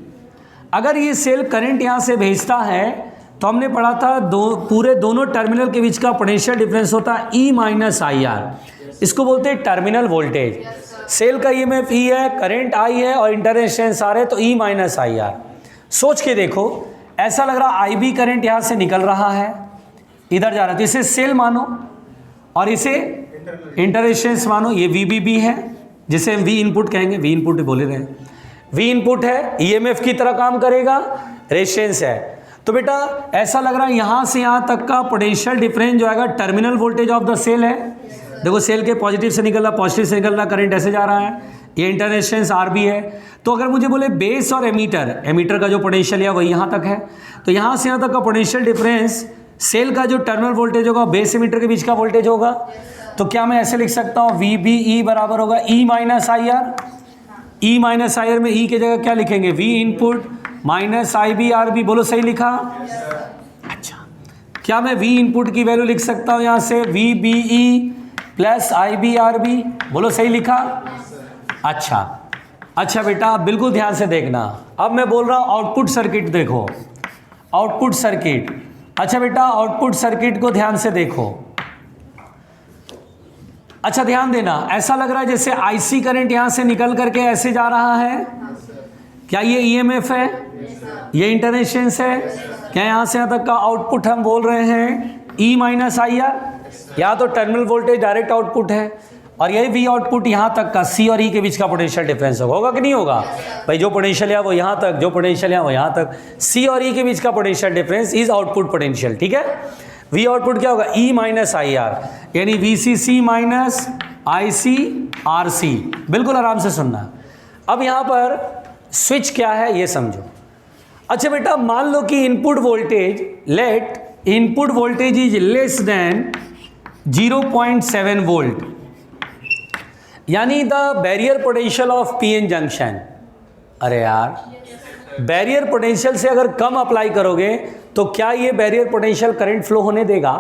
अगर ये सेल करंट यहाँ से भेजता है तो हमने पढ़ा था पूरे दोनों टर्मिनल के बीच का पोटेंशियल डिफरेंस होता है ई माइनस आई आर, इसको बोलते हैं टर्मिनल वोल्टेज। सेल का ईएमएफ ई है, करंट आई है और इंटरनेशनल आर है, तो ई माइनस आई आर। सोच के देखो, ऐसा लग रहा आई बी करंट यहाँ से निकल रहा है, इधर जा रहा है, तो इसे सेल मानो और इसे इंटरनेशनल मानो, ये वी बी बी है जिसे हम वी इनपुट कहेंगे, वी इनपुट बोले रहे हैं, वी इनपुट है, ईएमएफ की तरह काम करेगा, रेजिस्टेंस है। तो बेटा ऐसा लग रहा है यहाँ से यहाँ तक का पोटेंशियल डिफरेंस जो आएगा terminal voltage of the cell है। देखो सेल के पॉजिटिव से निकल रहा, पॉजिटिव से निकल रहा, करंट ऐसे जा रहा है, ये इंटरनेशनल आर बी है। तो अगर मुझे बोले बेस और एमीटर का जो पोटेंशियल है वही यहाँ तक है, तो यहाँ से यहाँ तक का पोटेंशियल डिफरेंस सेल का जो टर्मिनल वोल्टेज होगा बेस एमीटर के बीच का वोल्टेज होगा। तो क्या मैं ऐसे लिख सकता हूँ, वी बी ई बराबर होगा E minus I R. E minus I R में ई की जगह क्या लिखेंगे, V input minus I B R B. बोलो सही लिखा? अच्छा, क्या मैं वी इनपुट की वैल्यू लिख सकता हूँ यहाँ से, V B E plus I B R B? बोलो सही लिखा? अच्छा बेटा, आप बिल्कुल ध्यान से देखना। अब मैं बोल रहा हूँ आउटपुट सर्किट देखो, आउटपुट सर्किट। अच्छा बेटा, आउटपुट सर्किट को ध्यान से देखो। अच्छा ध्यान देना, ऐसा लग रहा है जैसे आईसी करंट यहाँ से निकल करके ऐसे जा रहा है। क्या ये ईएमएफ है? ये इंटरनेशनस है। क्या यहाँ से यहाँ तक का आउटपुट हम बोल रहे हैं ई माइनस आई आर? या तो टर्मिनल वोल्टेज डायरेक्ट आउटपुट है, और यही वी आउटपुट यहाँ तक का सी और ई के बीच का पोटेंशियल डिफरेंस होगा कि नहीं होगा भाई? जो पोटेंशियल है वो यहाँ तक, जो पोटेंशियल है वो यहाँ तक, सी और ई के बीच का potential difference is output potential, ठीक है। वी आउटपुट क्या होगा, ई माइनस आई आर, यानी V C C minus I C R C. बिल्कुल आराम से सुनना। अब यहाँ पर स्विच क्या है ये समझो। अच्छा बेटा, मान लो कि input voltage, let input voltage is less than 0.7 volt, यानी the barrier potential of PN junction. अरे यार, बैरियर पोटेंशियल से अगर कम अप्लाई करोगे तो क्या ये बैरियर पोटेंशियल करंट फ्लो होने देगा?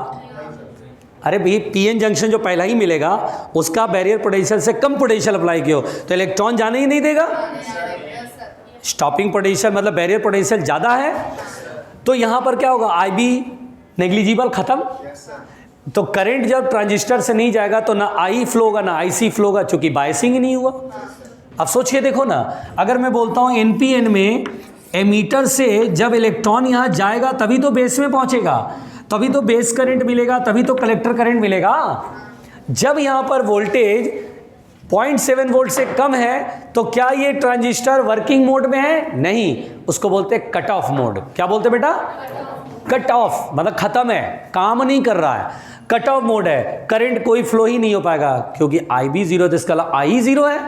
अरे भाई, पीएन जंक्शन जो पहला ही मिलेगा उसका बैरियर पोटेंशियल से कम पोटेंशियल अप्लाई किया तो इलेक्ट्रॉन जाने ही नहीं देगा। स्टॉपिंग पोटेंशियल मतलब बैरियर पोटेंशियल ज़्यादा है, तो यहाँ पर क्या होगा, आई बी नेग्लिजिबल खत्म। तो करंट जब ट्रांजिस्टर से नहीं जाएगा तो ना आई फ्लो होगा ना आई सी फ्लो होगा, चूंकि बायसिंग ही नहीं हुआ। अब सोचिए, देखो ना, अगर मैं बोलता हूँ एनपीएन में एमीटर से जब इलेक्ट्रॉन यहाँ जाएगा तभी तो बेस में पहुँचेगा, तभी तो बेस करंट मिलेगा, तभी तो कलेक्टर करंट मिलेगा। जब यहाँ पर वोल्टेज 0.7 वोल्ट से कम है तो क्या ये ट्रांजिस्टर वर्किंग मोड में है? नहीं, उसको बोलते हैं कट ऑफ मोड। क्या बोलते हैं बेटा? कट ऑफ, मतलब खत्म है, काम नहीं कर रहा है, कट ऑफ मोड है, करंट कोई फ्लो ही नहीं हो पाएगा, क्योंकि आई बी जीरो, तो इसका आई जीरो है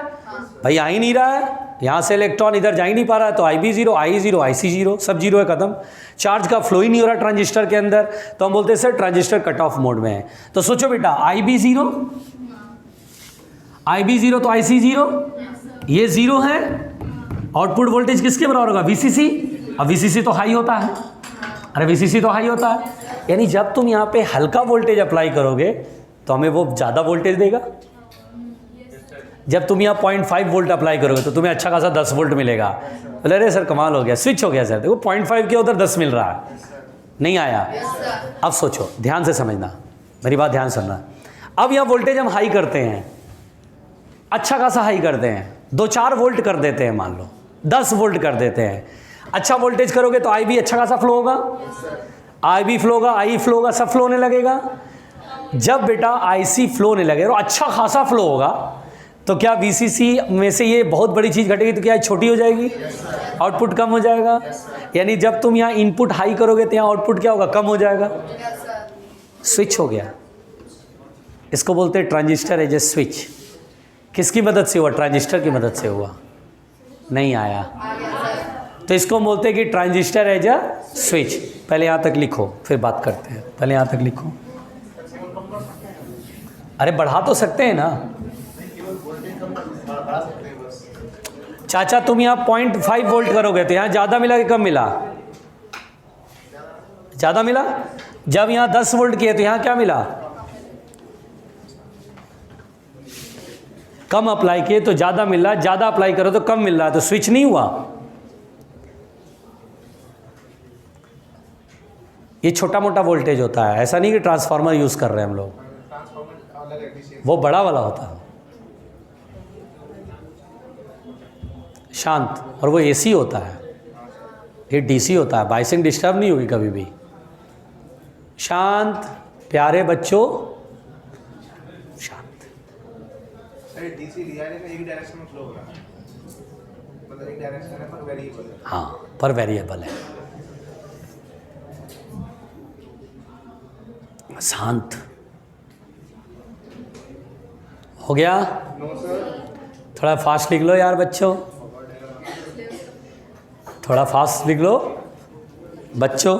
भाई, आ ही नहीं रहा है, यहाँ से इलेक्ट्रॉन इधर जा ही नहीं पा रहा है, तो आई बी जीरो, आई जीरो, आई सी जीरो, सब जीरो है, खत्म। चार्ज का फ्लो ही नहीं हो रहा ट्रांजिस्टर के अंदर, तो हम बोलते हैं sir transistor cut off mode में है। तो सोचो बेटा, आई बी जीरो, आई बी जीरो तो आई सी जीरो, ये जीरो है, आउटपुट वोल्टेज किसके बराबर होगा? वीसीसी। अब वीसीसी तो हाई होता है, अरे वीसीसी तो हाई होता है, यानी जब तुम यहाँ पे हल्का वोल्टेज अप्लाई करोगे तो हमें वो ज़्यादा वोल्टेज देगा। जब तुम यहाँ 0.5 वोल्ट अप्लाई करोगे तो तुम्हें अच्छा खासा 10 वोल्ट मिलेगा। बोले अरे सर कमाल हो गया, स्विच हो गया सर, देखो 0.5 के उधर 10 मिल रहा है, नहीं आया। अब सोचो, ध्यान से समझना, मेरी बात ध्यान सुनना। अब यहाँ वोल्टेज हम हाई करते हैं, अच्छा खासा हाई करते हैं, 2-4 वोल्ट कर देते हैं, मान लो 10 वोल्ट कर देते हैं। अच्छा वोल्टेज करोगे तो आई भी अच्छा खासा फ्लो होगा, आई भी फ्लो होगा, आई फ्लो होगा, सब फ्लो होने लगेगा। जब बेटा आईसी फ्लो नहीं लगे और अच्छा खासा फ्लो होगा तो क्या वीसीसी में से ये बहुत बड़ी चीज़ घटेगी तो क्या छोटी हो जाएगी, आउटपुट कम हो जाएगा। यानी जब तुम यहाँ इनपुट हाई करोगे तो यहाँ आउटपुट क्या होगा, कम हो जाएगा। स्विच हो गया, इसको बोलते हैं ट्रांजिस्टर एज ए स्विच। किसकी मदद से हुआ, ट्रांजिस्टर की मदद से हुआ, नहीं आया तो इसको बोलते हैं कि ट्रांजिस्टर एज अ स्विच। पहले यहाँ तक लिखो फिर बात करते हैं, पहले यहाँ तक लिखो। अरे बढ़ा तो सकते हैं ना चाचा, तुम यहाँ 0.5 वोल्ट करोगे तो यहाँ ज़्यादा मिला कि कम मिला, ज़्यादा मिला। जब यहाँ 10 वोल्ट किए तो यहाँ क्या मिला, कम अप्लाई किए तो ज़्यादा मिल रहा है, ज़्यादा अप्लाई करो तो कम मिल रहा है, तो स्विच नहीं हुआ। ये छोटा मोटा वोल्टेज होता है, ऐसा नहीं कि ट्रांसफार्मर यूज़ कर रहे हैं हम लोग, वो बड़ा वाला होता है शांत, और वो एसी होता है, ये डीसी होता है, बाइसिंग डिस्टर्ब नहीं होगी कभी भी। शांत प्यारे बच्चों, शांत। डीसी लिया है, एक डायरेक्शन में फ्लो हो रहा है, मतलब एक डायरेक्शन है पर वेरिएबल है। हाँ, पर वेरिएबल है। शांत हो गया। नो सर, थोड़ा फास्ट लिख लो यार बच्चों, थोड़ा फास्ट लिख लो बच्चों।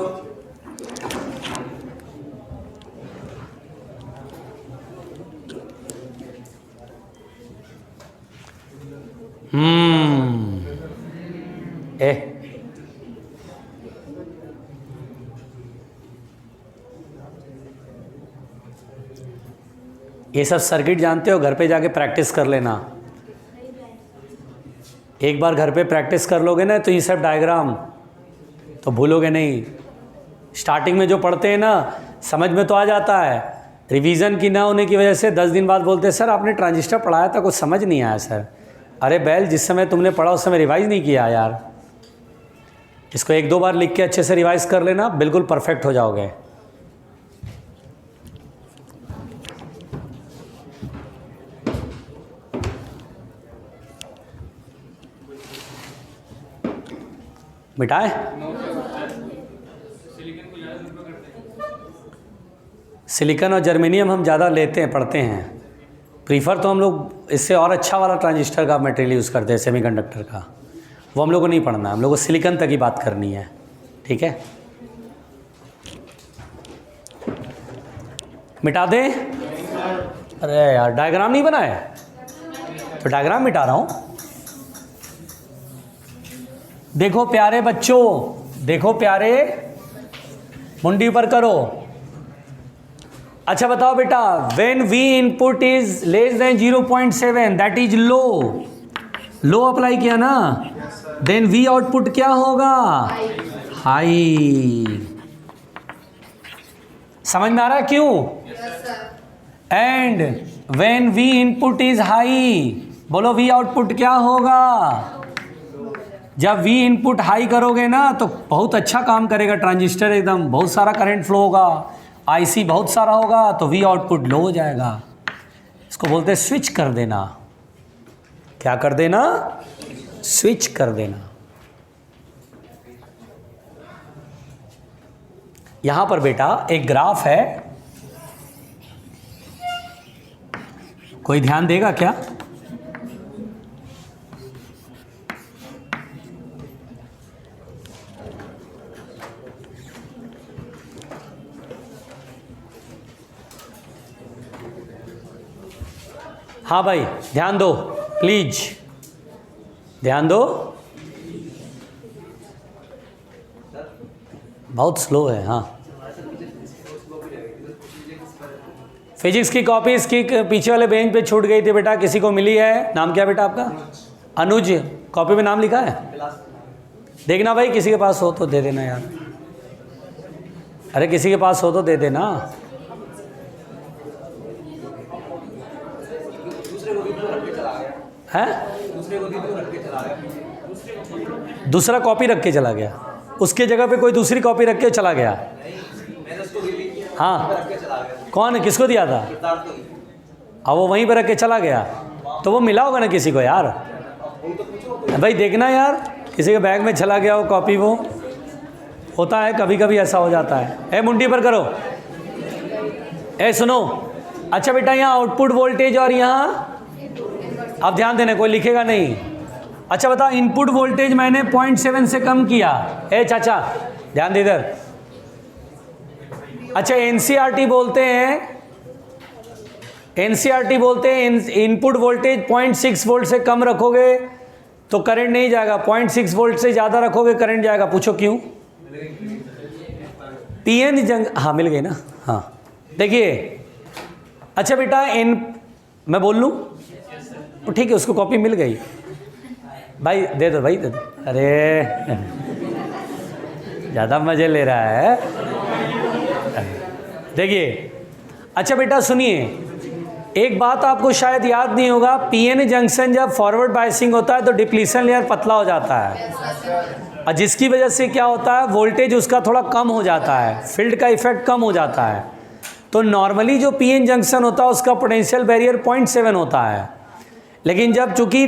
ए ये सब सर्किट जानते हो, घर पे जाके प्रैक्टिस कर लेना। एक बार घर पे प्रैक्टिस कर लोगे ना तो ये सब डायग्राम तो भूलोगे नहीं। स्टार्टिंग में जो पढ़ते हैं ना समझ में तो आ जाता है, रिवीजन की ना होने की वजह से 10 दिन बाद बोलते हैं सर आपने ट्रांजिस्टर पढ़ाया था कुछ समझ नहीं आया सर। अरे बैल, जिस समय तुमने पढ़ा उस समय रिवाइज नहीं किया यार। इसको 1-2 बार लिख के अच्छे से रिवाइज कर लेना, बिल्कुल परफेक्ट हो जाओगे। मिटाए सिलिकॉन और जर्मेनियम हम ज़्यादा लेते हैं, पढ़ते हैं। प्रीफर तो हम लोग इससे और अच्छा वाला ट्रांजिस्टर का मटेरियल यूज़ करते हैं, सेमीकंडक्टर का, वो हम लोग को नहीं पढ़ना, हम लोग को सिलिकॉन तक ही बात करनी है, ठीक है। मिटा दें? अरे यार डायग्राम नहीं बनाया तो डायग्राम मिटा रहा हूँ। देखो प्यारे बच्चों, देखो प्यारे, मुंडी ऊपर करो। अच्छा बताओ बेटा, when we input is less than 0.7 that is low, low apply किया ना, देन वी आउटपुट क्या होगा, हाई। समझ में आ रहा है क्यों? And when we input is high, बोलो वी आउटपुट क्या होगा। जब वी इनपुट हाई करोगे ना तो बहुत अच्छा काम करेगा ट्रांजिस्टर, एकदम बहुत सारा करंट फ्लो होगा, आईसी बहुत सारा होगा, तो वी आउटपुट लो हो जाएगा। इसको बोलते हैं स्विच कर देना। क्या कर देना? स्विच कर देना। यहां पर बेटा एक ग्राफ है, कोई ध्यान देगा क्या? हाँ भाई ध्यान दो प्लीज, ध्यान दो। बहुत स्लो है। हाँ, फिजिक्स की कॉपी इसकी पीछे वाले बेंच पे छूट गई थी बेटा, किसी को मिली है? नाम क्या बेटा आपका? अनुज। कॉपी में नाम लिखा है? देखना भाई, किसी के पास हो तो दे देना यार। अरे किसी के पास हो तो दे देना। है? दूसरा कॉपी रख के चला गया, उसके जगह पे कोई दूसरी कॉपी रख के चला गया। हाँ कौन है, किसको दिया था? अब वो वहीं पर रख के चला गया, तो वो मिला होगा ना किसी को यार। भाई देखना यार, किसी के बैग में चला गया हो कॉपी, वो होता है कभी कभी, ऐसा हो जाता है। ए मुंडी पर करो, ए सुनो। अच्छा बेटा, यहाँ आउटपुट वोल्टेज और यहाँ, अब ध्यान देना, कोई लिखेगा नहीं। अच्छा बता, इनपुट वोल्टेज मैंने 0.7 से कम किया। ए चाचा ध्यान दे इधर। अच्छा एनसीईआरटी बोलते हैं, एनसीईआरटी बोलते हैं इनपुट वोल्टेज 0.6 वोल्ट से कम रखोगे तो करंट नहीं जाएगा, 0.6 वोल्ट से ज़्यादा रखोगे करंट जाएगा। पूछो क्यों? पीएन जंग, हाँ मिल गई ना, हाँ देखिए। अच्छा बेटा मैं बोल लूँ तो ठीक है, उसको कॉपी मिल गई भाई, दे दो भाई, दे दो। अरे ज़्यादा मज़े ले रहा है, देखिए। अच्छा बेटा सुनिए, एक बात आपको शायद याद नहीं होगा, पीएन जंक्शन जब फॉरवर्ड बायसिंग होता है तो डिप्लीशन लेयर पतला हो जाता है, और जिसकी वजह से क्या होता है, वोल्टेज उसका थोड़ा कम हो जाता है, फील्ड का इफेक्ट कम हो जाता है। तो नॉर्मली जो पीएन जंक्शन होता है उसका पोटेंशियल बैरियर 0.7 होता है, लेकिन जब चूंकि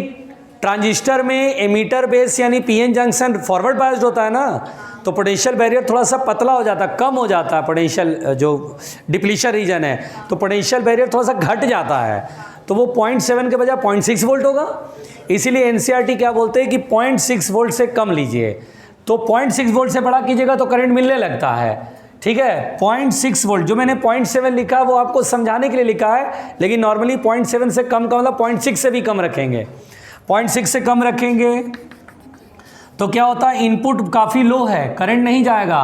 ट्रांजिस्टर में एमीटर बेस यानी पीएन जंक्शन फॉरवर्ड बायस्ड होता है ना, तो पोटेंशियल बैरियर थोड़ा सा पतला हो जाता है, कम हो जाता है। पोटेंशियल जो डिप्लीशन रीजन है, तो पोटेंशियल बैरियर थोड़ा सा घट जाता है, तो वो 0.7 के बजाय 0.6 वोल्ट होगा। इसीलिए एनसीईआरटी क्या बोलते हैं कि 0.6 वोल्ट से कम लीजिए, तो 0.6 वोल्ट से बड़ा कीजिएगा तो करंट मिलने लगता है, ठीक है। 0.6 वोल्ट, जो मैंने 0.7 लिखा है वो आपको समझाने के लिए लिखा है, लेकिन नॉर्मली 0.7 से कम का मतलब 0.6 से भी कम रखेंगे। 0.6 से कम रखेंगे तो क्या होता है, इनपुट काफ़ी लो है, करंट नहीं जाएगा,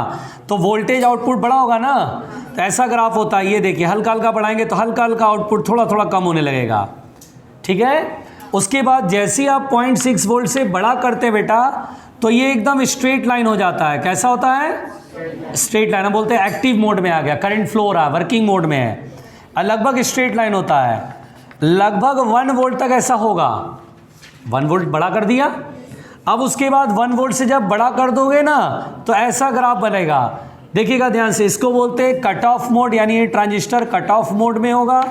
तो वोल्टेज आउटपुट बड़ा होगा ना, तो ऐसा ग्राफ होता है। ये देखिए, हल्का हल्का बढ़ाएंगे तो हल्का हल्का आउटपुट थोड़ा थोड़ा कम होने लगेगा, ठीक है। उसके बाद जैसे ही आप 0.6 वोल्ट से बड़ा करते हैं बेटा, तो ये एकदम स्ट्रेट लाइन हो जाता है। कैसा होता है? Straight line. हम बोलते हैं एक्टिव मोड में आ गया, करंट फ्लो हो रहा है, वर्किंग मोड में है, लगभग स्ट्रेट लाइन होता है। लगभग 1 वोल्ट तक ऐसा होगा। 1 वोल्ट बड़ा कर दिया, अब उसके बाद 1 वोल्ट से जब बड़ा कर दोगे ना, तो ऐसा ग्राफ बनेगा। देखिएगा ध्यान से, इसको बोलते हैं कट ऑफ मोड, यानी ये ट्रांजिस्टर कट ऑफ मोड में होगा।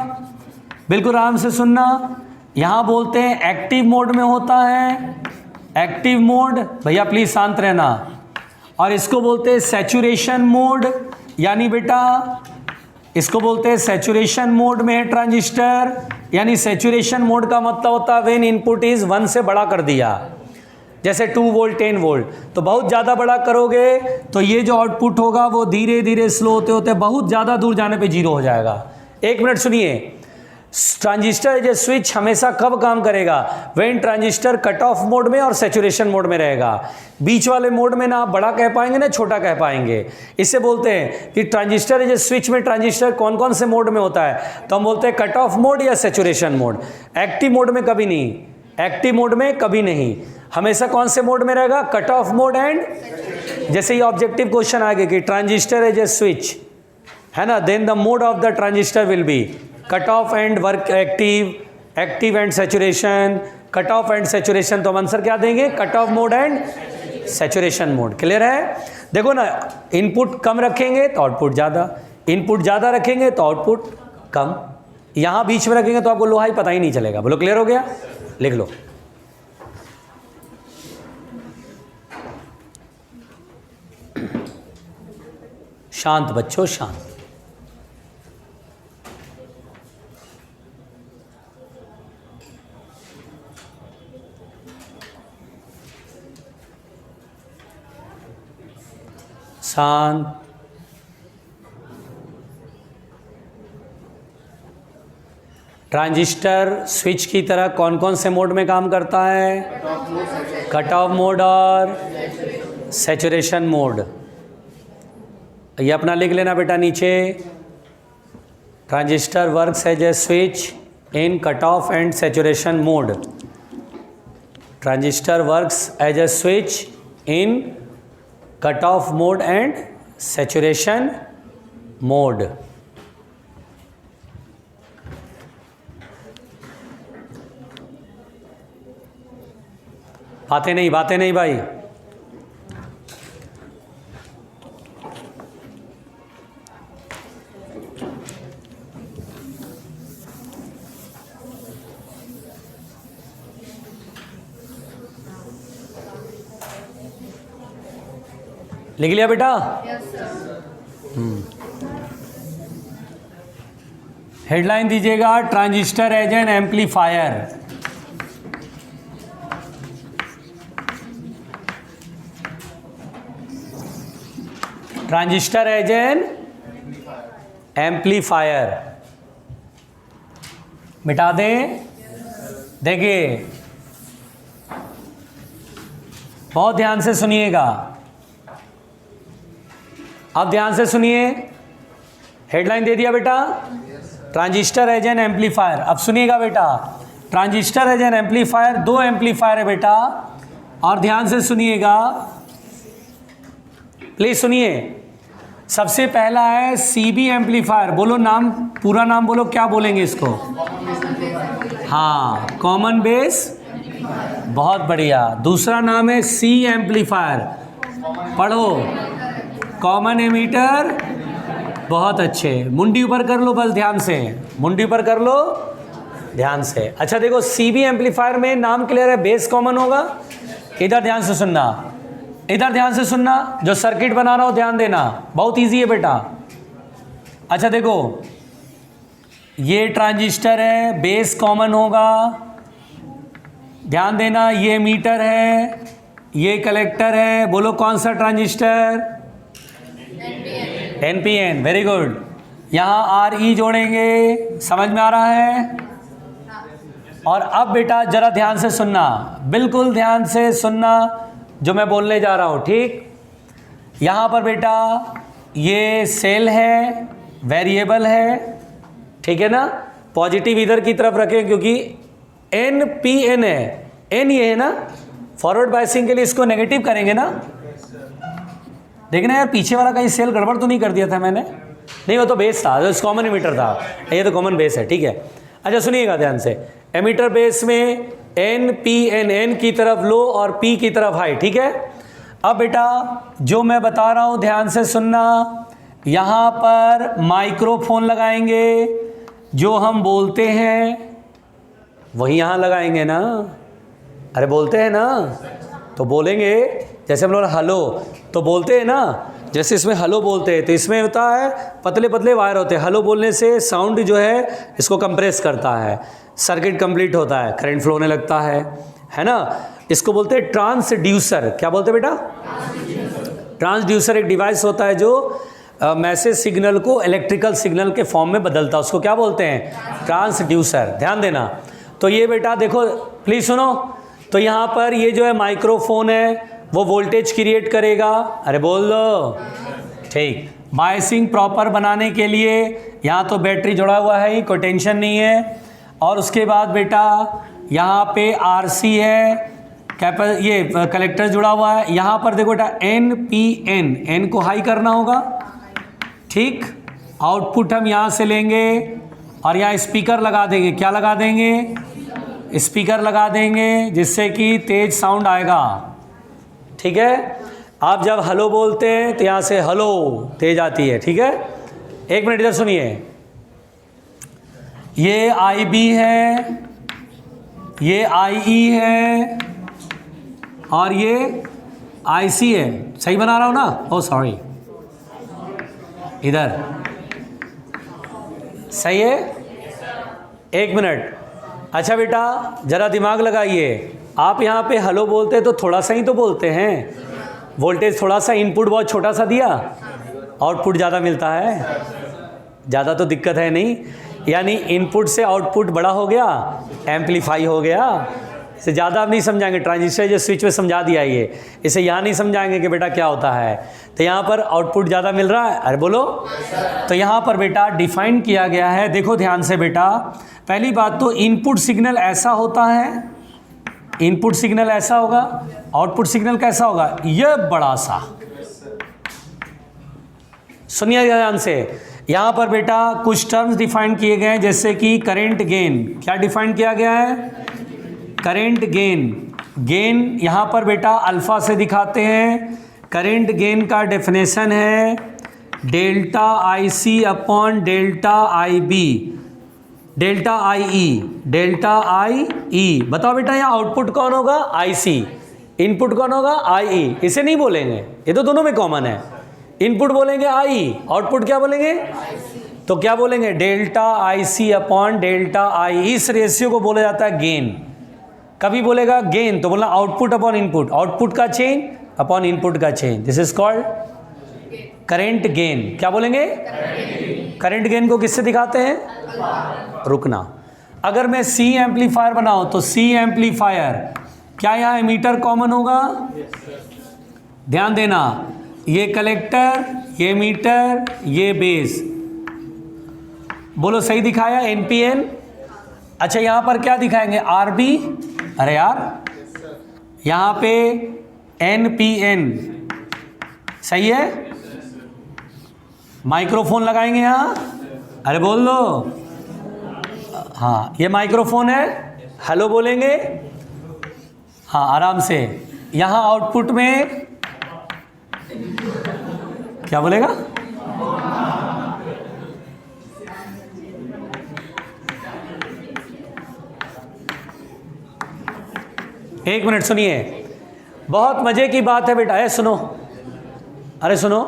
बिल्कुल आराम से सुनना। यहाँ बोलते हैं एक्टिव मोड में होता है, एक्टिव मोड, भैया प्लीज शांत रहना। और इसको बोलते हैं सैचुरेशन मोड, यानी बेटा इसको बोलते हैं सैचुरेशन मोड में है ट्रांजिस्टर, यानी सैचुरेशन मोड का मतलब होता है व्हेन इनपुट इज 1 से बड़ा कर दिया, जैसे 2 वोल्ट 10 वोल्ट, तो बहुत ज़्यादा बड़ा करोगे तो ये जो आउटपुट होगा वो धीरे धीरे स्लो होते होते बहुत ज़्यादा दूर जाने पे जीरो हो जाएगा। 1 मिनट सुनिए, ट्रांजिस्टर एज ए स्विच हमेशा कब काम करेगा? When transistor cut off mode में और सैचुरेशन मोड में रहेगा। बीच वाले मोड में ना आप बड़ा कह पाएंगे ना छोटा कह पाएंगे। इससे बोलते हैं कि ट्रांजिस्टर एज ए स्विच में ट्रांजिस्टर कौन कौन से मोड में होता है, तो हम बोलते हैं कट ऑफ मोड या सैचुरेशन मोड। एक्टिव मोड में कभी नहीं, एक्टिव मोड में कभी नहीं, हमेशा कौन से मोड में रहेगा? कट ऑफ मोड एंड, जैसे ये ऑब्जेक्टिव क्वेश्चन आगे कि ट्रांजिस्टर एज ए स्विच है ना, then the mode of the transistor will be cut off and work active, active and saturation, cut off and saturation. तो हम आंसर क्या देंगे? Cut off mode and saturation mode. Clear है? देखो ना, input कम रखेंगे तो आउटपुट ज़्यादा, इनपुट ज़्यादा रखेंगे तो आउटपुट कम, यहाँ बीच में रखेंगे तो आपको लोहा ही पता ही नहीं चलेगा। बोलो क्लियर हो गया? लिख लो। शांत बच्चों, शांत। शांत। ट्रांजिस्टर स्विच की तरह कौन कौन से मोड में काम करता है? कट ऑफ मोड और सैचुरेशन मोड। ये अपना लिख लेना बेटा नीचे। Transistor works as a switch in cut off and saturation mode. Transistor works as a switch in cut off mode and saturation mode. बातें नहीं भाई। लिख लिया बेटा? हेडलाइन दीजिएगा, transistor as an amplifier. Transistor as an amplifier. मिटा दें? देखिए बहुत ध्यान से सुनिएगा, अब ध्यान से सुनिए। हेडलाइन दे दिया बेटा, ट्रांजिस्टर एज एन एम्पलीफायर। अब सुनिएगा बेटा, ट्रांजिस्टर एज एन एम्पलीफायर, दो एम्पलीफायर है बेटा, और ध्यान से सुनिएगा, प्लीज सुनिए। सबसे पहला है सीबी एम्पलीफायर। बोलो नाम, पूरा नाम बोलो, क्या बोलेंगे इसको? हाँ, कॉमन बेस, बहुत बढ़िया। दूसरा नाम है सी एम्पलीफायर, पढ़ो, कॉमन एमीटर, बहुत अच्छे। मुंडी ऊपर कर लो बस ध्यान से, मुंडी ऊपर कर लो ध्यान से। अच्छा देखो, सीबी एम्पलीफायर में नाम क्लियर है, बेस कॉमन होगा। इधर ध्यान से सुनना, इधर ध्यान से सुनना, जो सर्किट बना रहा हो ध्यान देना, बहुत इजी है बेटा। अच्छा देखो, ये ट्रांजिस्टर है, बेस कॉमन होगा, ध्यान देना। ये मीटर है, ये कलेक्टर है। बोलो कौन सा ट्रांजिस्टर? NPN, very good. यहाँ आर ई जोड़ेंगे, समझ में आ रहा है? और अब बेटा जरा ध्यान से सुनना, बिल्कुल ध्यान से सुनना जो मैं बोलने जा रहा हूँ, ठीक? यहाँ पर बेटा ये सेल है, वेरिएबल है, ठीक है ना? पॉजिटिव इधर की तरफ रखें क्योंकि एन पी एन है, एन ये है ना, फॉरवर्ड बायसिंग के लिए इसको नेगेटिव करेंगे ना। देखना यार, पीछे वाला कहीं सेल गड़बड़ तो नहीं कर दिया था मैंने? नहीं, वो तो बेस था, तो कॉमन एमीटर था, ये तो कॉमन बेस है, ठीक है। अच्छा सुनिएगा ध्यान से, एमीटर बेस में एन पी एन, एन की तरफ लो और पी की तरफ हाई, ठीक है। अब बेटा जो मैं बता रहा हूँ ध्यान से सुनना, यहाँ पर माइक्रोफोन लगाएंगे, जो हम बोलते हैं वही यहाँ लगाएंगे ना। अरे बोलते हैं ना, तो बोलेंगे, जैसे हम लोग हेलो तो बोलते हैं ना, जैसे इसमें हेलो बोलते हैं तो इसमें होता है पतले पतले वायर होते हैं। हेलो बोलने से साउंड जो है इसको कंप्रेस करता है, सर्किट कंप्लीट होता है, करंट फ्लो होने लगता है ना। इसको बोलते हैं ट्रांसड्यूसर। क्या बोलते हैं बेटा? ट्रांसड्यूसर एक डिवाइस होता है जो मैसेज सिग्नल को इलेक्ट्रिकल सिग्नल के फॉर्म में बदलता है, उसको क्या बोलते हैं? ट्रांसड्यूसर। ध्यान देना। तो ये बेटा देखो, प्लीज़ सुनो, तो यहाँ पर ये जो है माइक्रोफोन है वो वोल्टेज क्रिएट करेगा। अरे बोल दो, ठीक। बायसिंग प्रॉपर बनाने के लिए यहाँ तो बैटरी जुड़ा हुआ है ही, कोई टेंशन नहीं है। और उसके बाद बेटा यहाँ पे आरसी है, ये कलेक्टर जुड़ा हुआ है। यहाँ पर देखो बेटा एन पी एन, एन को हाई करना होगा, ठीक। आउटपुट हम यहाँ से लेंगे और यहाँ स्पीकर लगा देंगे। क्या लगा देंगे? स्पीकर लगा देंगे, जिससे कि तेज साउंड आएगा, ठीक है। आप जब हेलो बोलते हैं तो यहाँ से हेलो तेज आती है, ठीक है। एक मिनट इधर सुनिए, ये आई बी है, ये आई ई है और ये आई सी है। सही बना रहा हूँ ना? ओ सॉरी, इधर सही है। एक मिनट। अच्छा बेटा ज़रा दिमाग लगाइए, आप यहाँ पे हेलो बोलते हैं तो थोड़ा सा ही तो बोलते हैं, वोल्टेज थोड़ा सा, इनपुट बहुत छोटा सा दिया, आउटपुट ज़्यादा मिलता है। ज़्यादा तो दिक्कत है नहीं, यानी इनपुट से आउटपुट बड़ा हो गया, एम्पलीफाई हो गया। इसे ज़्यादा आप नहीं समझाएंगे, ट्रांजिस्टर जो स्विच में समझा दिया ये, इसे यहाँ नहीं समझाएंगे कि बेटा क्या होता है। तो यहाँ पर आउटपुट ज़्यादा मिल रहा है। अरे बोलो। तो यहाँ पर बेटा डिफाइन किया गया है, देखो ध्यान से बेटा। पहली बात तो इनपुट सिग्नल ऐसा होता है, इनपुट सिग्नल ऐसा होगा, आउटपुट सिग्नल कैसा होगा? यह बड़ा सा। सुनिए ध्यान से, यहाँ पर बेटा कुछ टर्म्स डिफाइन किए गए हैं, जैसे कि करंट गेन। क्या डिफाइन किया गया है? Current gain. गेन यहाँ पर बेटा अल्फा से दिखाते हैं। करंट गेन का डेफिनेशन है delta I C upon delta I B, delta I E, delta I E. बताओ बेटा यहाँ आउटपुट कौन होगा? आई सी। इनपुट कौन होगा? आई। इसे नहीं बोलेंगे, ये तो दोनों में कॉमन है। इनपुट बोलेंगे आई, आउटपुट क्या बोलेंगे? तो क्या बोलेंगे? Delta I C upon delta I. इस रेशियो को बोला जाता है गेन। कभी बोलेगा गेन तो बोलना आउटपुट अपॉन इनपुट, आउटपुट का चेंज अपॉन इनपुट का change, this is called current gain. क्या बोलेंगे? करंट गेन को किससे दिखाते हैं? रुकना। अगर मैं सी एम्पलीफायर बनाऊं तो सी एम्पलीफायर, क्या यहाँ एमीटर कॉमन होगा? ध्यान देना, ये कलेक्टर, ये मीटर, ये बेस। बोलो सही दिखाया? एनपीएन। अच्छा यहाँ पर क्या दिखाएंगे? आरबी। अरे यार यहाँ पे एनपीएन, सही है। माइक्रोफोन लगाएंगे यहाँ, अरे बोल दो। हाँ ये माइक्रोफोन है, हेलो बोलेंगे। हाँ आराम से। यहाँ आउटपुट में क्या बोलेगा? एक मिनट सुनिए, बहुत मजे की बात है बेटा। सुनो, अरे सुनो,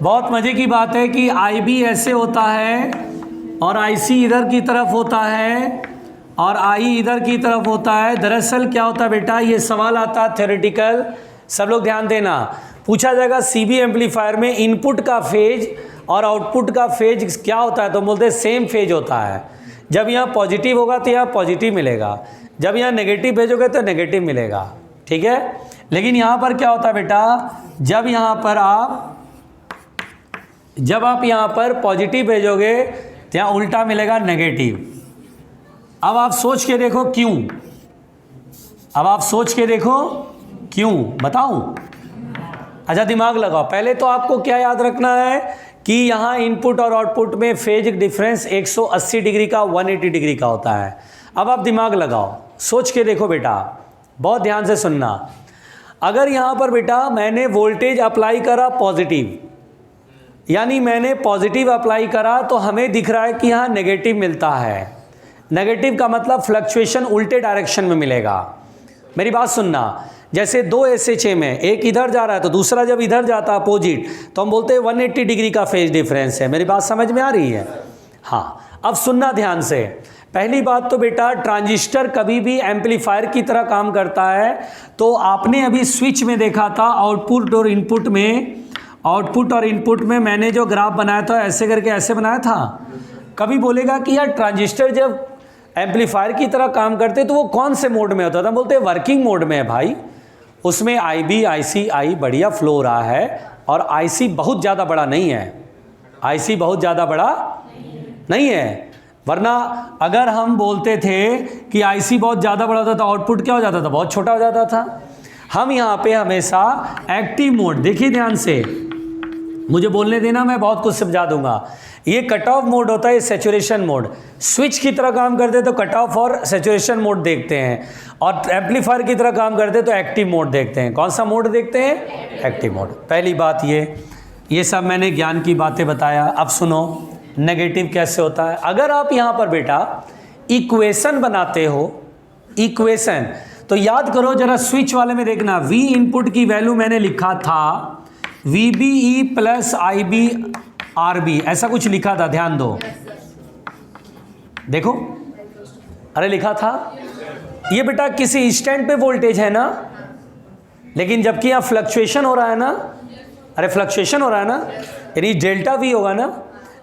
बहुत मजे की बात है कि आईबी ऐसे होता है और आईसी इधर की तरफ होता है और आई इधर की तरफ होता है। दरअसल क्या होता है बेटा, ये सवाल आता है थ्योरेटिकल, सब लोग ध्यान देना। पूछा जाएगा सीबी एम्पलीफायर में इनपुट का फेज और आउटपुट का फेज क्या होता है, तो बोलते हैं सेम फेज होता है। जब यहाँ पॉजिटिव होगा तो यहाँ पॉजिटिव मिलेगा, जब यहाँ नेगेटिव भेजोगे तो नेगेटिव मिलेगा, ठीक है। लेकिन यहाँ पर क्या होता है बेटा, जब आप यहाँ पर पॉजिटिव भेजोगे तो यहाँ उल्टा मिलेगा नेगेटिव। अब आप सोच के देखो क्यों, बताऊं? अच्छा दिमाग लगाओ। पहले तो आपको क्या याद रखना है कि यहाँ इनपुट और आउटपुट में फेज डिफरेंस 180 डिग्री का 180 डिग्री का होता है। अब आप दिमाग लगाओ, सोच के देखो बेटा, बहुत ध्यान से सुनना। अगर यहाँ पर बेटा मैंने वोल्टेज अप्लाई करा पॉजिटिव, यानी मैंने पॉजिटिव अप्लाई करा तो हमें दिख रहा है कि यहाँ नेगेटिव मिलता है। नेगेटिव का मतलब फ्लक्चुएशन उल्टे डायरेक्शन में मिलेगा। मेरी बात सुनना, जैसे दो एसएचए में एक इधर जा रहा है तो दूसरा जब इधर जाता है अपोजिट, तो हम बोलते हैं 180 डिग्री का फेज डिफरेंस है। मेरी बात समझ में आ रही है? हाँ, अब सुनना ध्यान से। पहली बात तो बेटा, ट्रांजिस्टर कभी भी एम्पलीफायर की तरह काम करता है। तो आपने अभी स्विच में देखा था आउटपुट और इनपुट में मैंने जो ग्राफ बनाया था ऐसे करके ऐसे बनाया था। कभी बोलेगा कि यार ट्रांजिस्टर जब एम्पलीफायर की तरह काम करते तो वो कौन से मोड में होता था? बोलते हैं वर्किंग मोड में है भाई, उसमें आईबी आईसी आई बढ़िया फ्लो हो रहा है और आईसी बहुत ज़्यादा बड़ा नहीं है। वरना अगर हम बोलते थे कि आईसी बहुत ज़्यादा बड़ा होता तो आउटपुट क्या हो जाता था? बहुत छोटा हो जाता था। हम यहाँ पे हमेशा एक्टिव मोड, देखिए ध्यान से, मुझे बोलने देना, मैं बहुत कुछ समझा दूंगा। ये कट ऑफ मोड होता है, ये सैचुरेशन मोड। स्विच की तरह काम करते तो कट ऑफ और सैचुरेशन मोड देखते हैं, और एम्पलीफायर की तरह काम करते तो एक्टिव मोड देखते हैं। कौन सा मोड देखते हैं? Active mode. पहली बात ये सब मैंने ज्ञान की बातें बताया। अब सुनो नेगेटिव कैसे होता है। अगर आप यहाँ पर बेटा इक्वेशन बनाते हो, इक्वेशन, तो याद करो जरा, स्विच वाले में देखना, V इनपुट की वैल्यू मैंने लिखा था VBE प्लस IB RB, ऐसा कुछ लिखा था, ध्यान दो, देखो, अरे लिखा था। ये बेटा किसी इंस्टेंट पे वोल्टेज है ना, लेकिन जबकि यहाँ फ्लक्चुएशन हो रहा है ना, अरे फ्लक्चुएशन हो रहा है ना, यानी डेल्टा V होगा ना।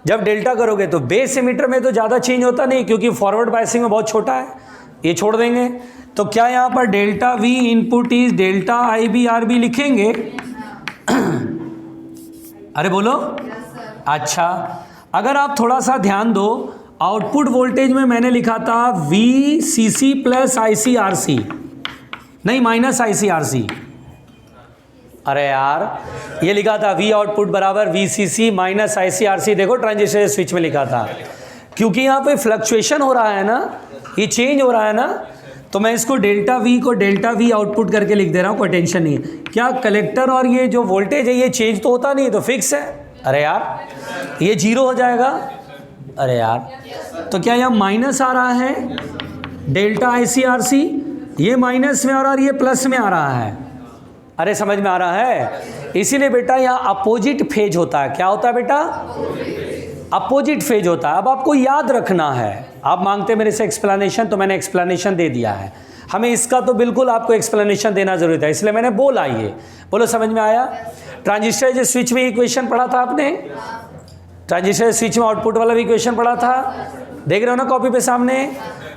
जब डेल्टा करोगे तो बेस एमीटर में तो ज़्यादा चेंज होता नहीं, क्योंकि फॉरवर्ड बायसिंग में बहुत छोटा है, ये छोड़ देंगे। तो क्या यहाँ पर delta V input is delta IB RB लिखेंगे? अरे बोलो। अच्छा, अगर आप थोड़ा सा ध्यान दो, आउटपुट वोल्टेज में मैंने लिखा था VCC प्लस ICRC, नहीं माइनस ICRC। अरे यार, ये लिखा था V आउटपुट बराबर VCC माइनस ICRC। देखो ट्रांजिस्टर स्विच में लिखा था, क्योंकि यहाँ पे फ्लक्चुएशन हो रहा है ना, ये चेंज हो रहा है ना, तो मैं इसको डेल्टा V को डेल्टा V आउटपुट करके लिख दे रहा हूँ, कोई टेंशन नहीं है। क्या कलेक्टर और ये जो वोल्टेज है ये चेंज तो होता नहीं, तो फिक्स है। अरे यार, ये जीरो हो जाएगा। अरे यार, तो क्या यहाँ माइनस आ रहा है डेल्टा ICRC, ये माइनस में आ रहा है और ये प्लस में आ रहा है। अरे समझ में आ रहा है? इसीलिए बेटा यहाँ अपोजिट फेज होता है। क्या होता है बेटा? अपोजिट फेज होता है। अब आपको याद रखना है, आप मांगते मेरे से एक्सप्लेनेशन, तो मैंने एक्सप्लेनेशन दे दिया है। हमें इसका तो बिल्कुल आपको एक्सप्लेनेशन देना जरूरी था, इसलिए मैंने बोला ये। बोलो समझ में आया? ट्रांजिस्टर स्विच में इक्वेशन पढ़ा था आपने, ट्रांजिस्टर स्विच में आउटपुट वाला भी इक्वेशन पढ़ा था, देख रहे हो ना कॉपी पे सामने।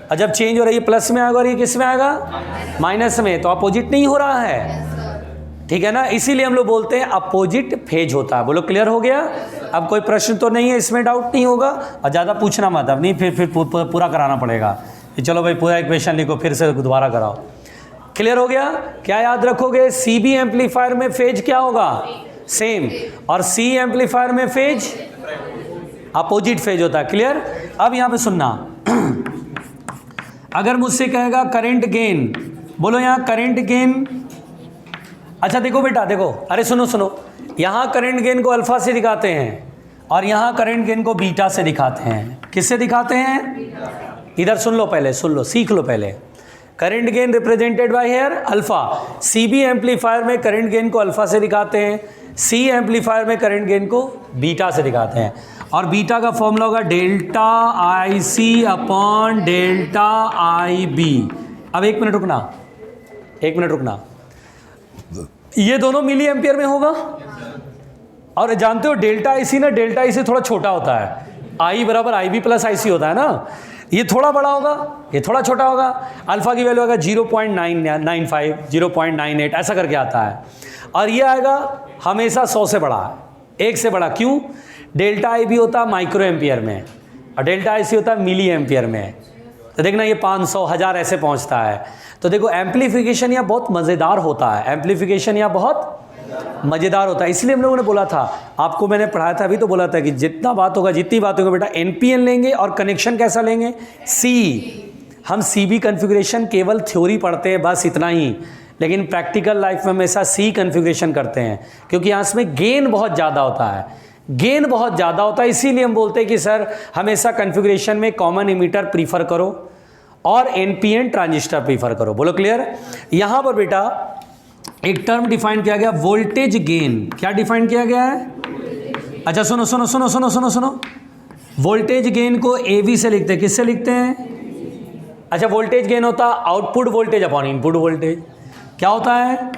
और जब चेंज हो रही है प्लस में आएगा और ये किस में आएगा? माइनस में, तो अपोजिट नहीं हो रहा है, ठीक है ना? इसीलिए हम लोग बोलते हैं अपोजिट फेज होता है। बोलो क्लियर हो गया? अब कोई प्रश्न तो नहीं है, इसमें डाउट नहीं होगा, और ज़्यादा पूछना मत, अब नहीं फिर पूरा कराना पड़ेगा कि चलो भाई पूरा इक्वेशन लिखो फिर से दोबारा कराओ। क्लियर हो गया? क्या याद रखोगे? सीबी एम्पलीफायर में फेज क्या होगा? सेम, और सी एम्पलीफायर में फेज अपोजिट फेज होता है। क्लियर? अब यहाँ पे सुनना, अगर मुझसे कहेगा करंट गेन, बोलो यहाँ करंट गेन। अच्छा देखो बेटा, देखो, अरे सुनो सुनो, यहाँ करंट गेन को अल्फा से दिखाते हैं और यहाँ करंट गेन को बीटा से दिखाते हैं। किससे दिखाते हैं? इधर सुन लो पहले, सुन लो, सीख लो पहले। Current gain represented by here alpha. CB amplifier में करंट गेन को अल्फा से दिखाते हैं, सी एम्पलीफायर में करंट गेन को बीटा से दिखाते हैं। और बीटा का फॉर्मूला होगा delta I C upon delta I B. अब एक मिनट रुकना, एक मिनट रुकना, ये दोनों मिली एम्पियर में होगा। और जानते हो डेल्टा आई सी ना, डेल्टा आई से थोड़ा छोटा होता है, आई बराबर आई बी प्लस आई सी होता है ना, ये थोड़ा बड़ा होगा, ये थोड़ा छोटा होगा। अल्फा की वैल्यू आएगा 0.995, 0.98 ऐसा करके आता है, और ये आएगा हमेशा 100 से बड़ा, 1 से बड़ा। क्यों? डेल्टा आई बी होता है माइक्रो एम्पियर में और डेल्टा आई सी होता है मिली एम्पियर में। तो देखना ये 500, 1000 ऐसे पहुंचता है। तो देखो एम्पलीफिकेशन यहाँ बहुत मज़ेदार होता है, एम्पलीफिकेशन यहाँ बहुत मज़ेदार होता है। इसलिए हम लोगों ने बोला था, आपको मैंने पढ़ाया था अभी, तो बोला था कि जितना बात होगा, जितनी बात होगा बेटा एनपीएन लेंगे और कनेक्शन कैसा लेंगे? सी। हम सीबी कॉन्फ़िगरेशन केवल थ्योरी पढ़ते हैं, बस इतना ही, लेकिन प्रैक्टिकल लाइफ में हमेशा सी कॉन्फ़िगरेशन करते हैं, क्योंकि यहाँ इसमें गेन बहुत ज़्यादा होता है, गेन बहुत ज़्यादा होता है। इसीलिए हम बोलते हैं कि सर हमेशा कॉन्फ़िगरेशन में कॉमन इमीटर प्रीफर करो और एनपीएन ट्रांजिस्टर प्रीफर करो। बोलो क्लियर? यहाँ पर बेटा एक टर्म डिफाइन किया गया, वोल्टेज गेन। क्या डिफाइन किया गया है? अच्छा सुनो सुनो सुनो सुनो सुनो सुनो, वोल्टेज गेन को एवी से लिखते हैं। किससे लिखते हैं? अच्छा, वोल्टेज गेन होता है output voltage upon input voltage. क्या होता है?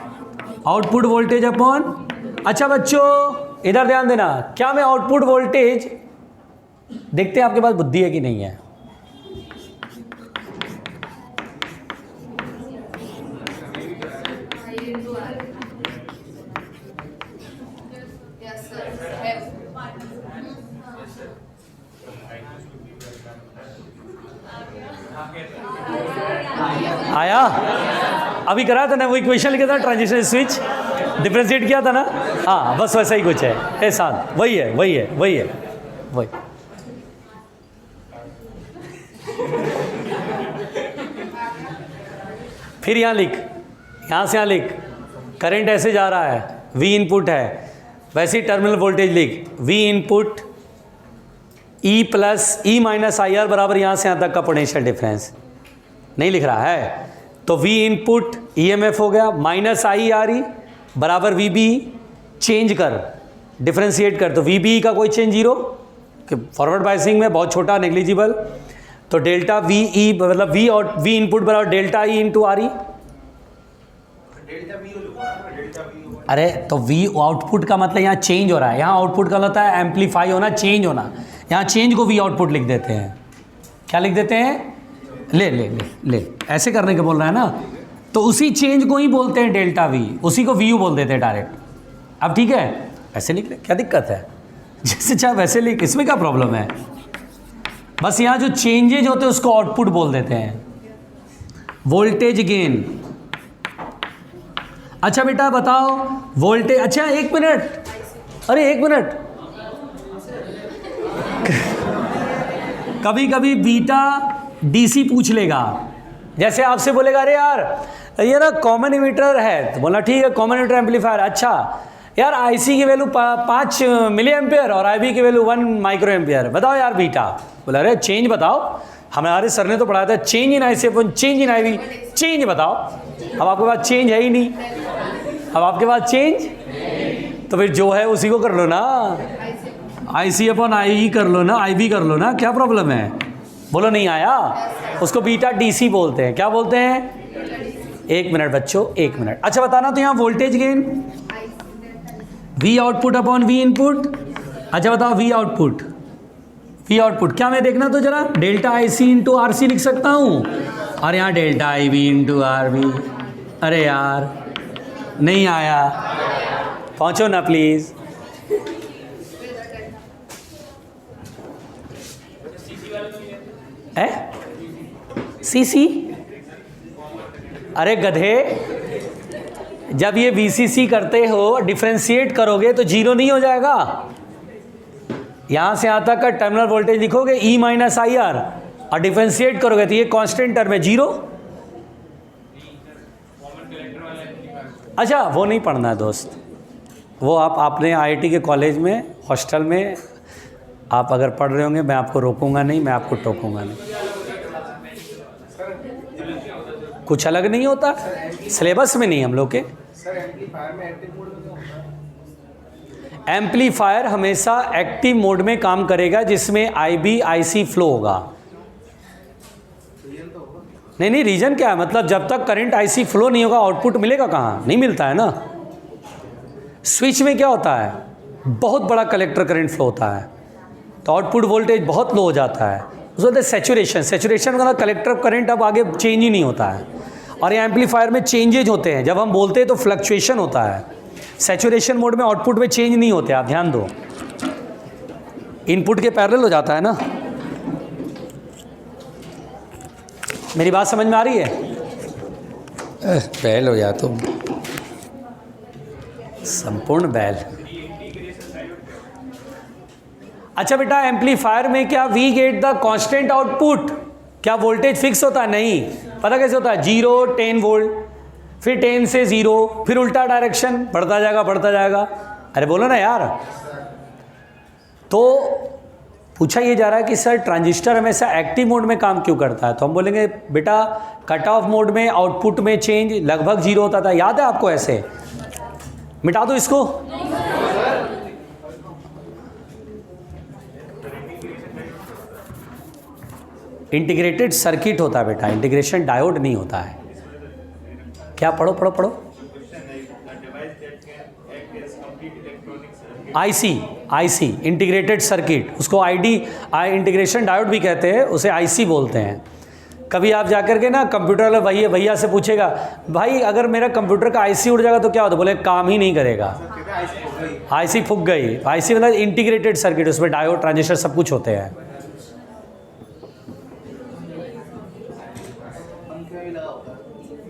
Output voltage upon. अच्छा बच्चों इधर ध्यान देना, क्या मैं आउटपुट वोल्टेज, देखते हैं आपके पास बुद्धि है कि नहीं है। आया? अभी कराया था ना, वो इक्वेशन लिखा था, ट्रांजिस्टर स्विच डिफरेंशिएट किया था ना। हाँ बस वैसा ही कुछ है, एहसान वही है, वही है, वही है, वही। फिर यहाँ लिख, यहाँ से यहाँ लिख, करंट ऐसे जा रहा है, V इनपुट है, वैसे ही टर्मिनल वोल्टेज लिख, V input E plus E minus I are बराबर यहाँ से यहाँ तक का पोटेंशियल डिफरेंस। नहीं लिख रहा है तो V इनपुट EMF हो गया, माइनस आई आर ई बराबर VB, चेंज कर, डिफरेंशिएट कर, तो VB का कोई चेंज जीरो, फॉरवर्ड बायसिंग में बहुत छोटा नेग्लिजिबल, तो डेल्टा VE मतलब V और V इनपुट बराबर delta E into R E. अरे तो V आउटपुट का मतलब यहाँ चेंज हो रहा है, यहाँ आउटपुट का होता है एम्पलीफाई होना, चेंज होना, यहाँ चेंज को V आउटपुट लिख देते हैं। क्या लिख देते हैं? ले ले ले ले, ऐसे करने के बोल रहा है ना, तो उसी चेंज को ही बोलते हैं डेल्टा V, उसी को VU बोल देते हैं डायरेक्ट। अब ठीक है, ऐसे लिख ले, क्या दिक्कत है? जैसे चाहे वैसे लिख, इसमें क्या प्रॉब्लम है? बस यहाँ जो चेंजेज होते हैं उसको आउटपुट बोल देते हैं, वोल्टेज गेन। अच्छा बेटा बताओ वोल्टेज, अच्छा एक मिनट, अरे एक मिनट, कभी कभी बीटा डीसी पूछ लेगा, जैसे आपसे बोलेगा अरे यार ये ना कॉमन इमीटर है, तो बोला ठीक है कॉमन इमीटर एम्पलीफायर। अच्छा यार आईसी की वैल्यू 5 मिली एम्पियर और आईबी की वैल्यू 1 माइक्रो एम्पियर, बताओ यार बीटा। बोला अरे चेंज बताओ, हमारे सर ने तो पढ़ाया था change in IC upon change in IV, change बताओ। अब आपके पास चेंज है ही नहीं, अब आपके पास चेंज, तो फिर जो है उसी को कर लो ना, आईसी अपन आई ही कर लो ना, आईवी कर लो ना, क्या प्रॉब्लम है? बोलो नहीं आया, उसको बीटा डीसी बोलते हैं। क्या बोलते हैं? एक मिनट बच्चों, एक मिनट। अच्छा बताना तो यहाँ voltage gain we output upon we input. अच्छा बताओ वी आउटपुट, वी आउटपुट क्या मैं देखना तो जरा, delta I C into R C लिख सकता हूँ, और यहाँ delta I V into R V. अरे यार नहीं आया, पहुँचो ना प्लीज़। है सीसी? अरे गधे, जब ये वीसीसी करते हो डिफरेंशिएट करोगे तो जीरो नहीं हो जाएगा। यहां से यहां तक का टर्मिनल वोल्टेज लिखोगे ई माइनस आई आर, और डिफरेंशिएट करोगे तो ये कांस्टेंट टर्म है जीरो। अच्छा वो नहीं पढ़ना है दोस्त, वो आप अपने आईआईटी के कॉलेज में हॉस्टल में आप अगर पढ़ रहे होंगे, मैं आपको रोकूंगा नहीं, मैं आपको टोकूंगा नहीं। कुछ अलग नहीं होता, सिलेबस में नहीं हम लोग के। सर एम्पलीफायर में एक्टिव मोड में क्या होता है? एम्पलीफायर हमेशा एक्टिव मोड में काम करेगा जिसमें आईबी आईसी फ्लो होगा। रीजन तो होगा। नहीं नहीं, रीजन क्या है? मतलब जब तक करंट आईसी फ्लो नहीं होगा आउटपुट मिलेगा कहाँ? नहीं मिलता है ना। स्विच में क्या होता है? बहुत बड़ा कलेक्टर करंट फ्लो होता है तो आउटपुट वोल्टेज बहुत लो हो जाता है, उसको बोलते हैं सैचुरेशन। सैचुरेशन का कलेक्टर करंट अब आगे चेंज ही नहीं होता है। और ये एम्पलीफायर में चेंजेज होते हैं, जब हम बोलते हैं तो फ्लक्चुएशन होता है। सैचुरेशन मोड में आउटपुट में चेंज नहीं होते, आप ध्यान दो, इनपुट के पैरेलल हो जाता है ना। मेरी बात समझ में आ रही है? बैल हो जा तुम, संपूर्ण बैल। अच्छा बेटा, एम्पलीफायर में क्या we get the constant output? क्या वोल्टेज फिक्स होता है? नहीं। पता कैसे होता है? 0 10 वोल्ट, फिर 10 से 0, फिर उल्टा डायरेक्शन बढ़ता जाएगा बढ़ता जाएगा। अरे बोलो ना यार। तो पूछा ये जा रहा है कि सर ट्रांजिस्टर हमेशा एक्टिव मोड में काम क्यों करता है? तो हम बोलेंगे बेटा कट ऑफ मोड में आउटपुट में चेंज लगभग 0 होता था, याद है आपको? ऐसे मिटा दो इसको। इंटीग्रेटेड सर्किट होता है बेटा, इंटीग्रेशन डायोड नहीं होता है। क्या पढ़ो पढ़ो पढ़ो। आईसी, आईसी इंटीग्रेटेड सर्किट, उसको आईडी इंटीग्रेशन डायोड भी कहते हैं, उसे आईसी बोलते हैं। कभी आप जाकर के ना कंप्यूटर वाले भैया से पूछेगा भाई अगर मेरा कंप्यूटर का आईसी उड़ जाएगा तो क्या होता? बोले काम ही नहीं करेगा, आईसी फूक गई। आईसी मतलब इंटीग्रेटेड सर्किट, उसमें डायोड ट्रांजिस्टर सब कुछ होते हैं।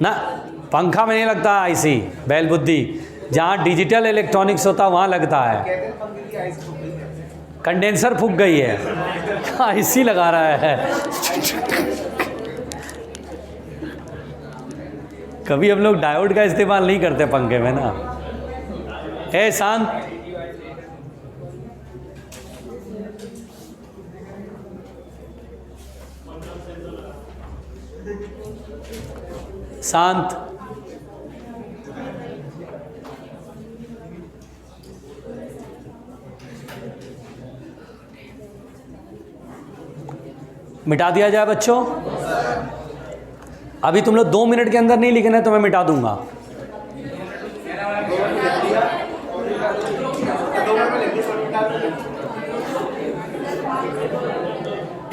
ना पंखा में नहीं लगता आईसी, बैल बुद्धि। जहाँ डिजिटल इलेक्ट्रॉनिक्स होता वहाँ लगता है। कंडेंसर फूक गई है, आईसी लगा रहा है। कभी हम लोग डायोड का इस्तेमाल नहीं करते पंखे में ना। ए शांत, शांत। मिटा दिया जाए बच्चों? अभी तुम लोग 2 मिनट के अंदर नहीं लिखना है तो मैं मिटा दूंगा।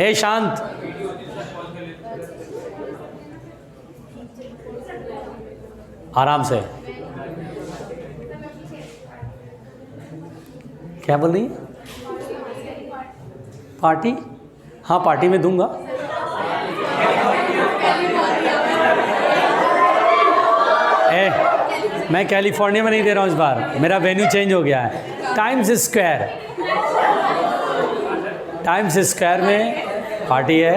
ए शांत, आराम से। क्या बोल रही? पार्टी? हाँ पार्टी में दूंगा। मैं कैलिफोर्निया में नहीं दे रहा हूँ इस बार, मेरा वेन्यू चेंज हो गया है। टाइम्स स्क्वायर, टाइम्स स्क्वायर में पार्टी है,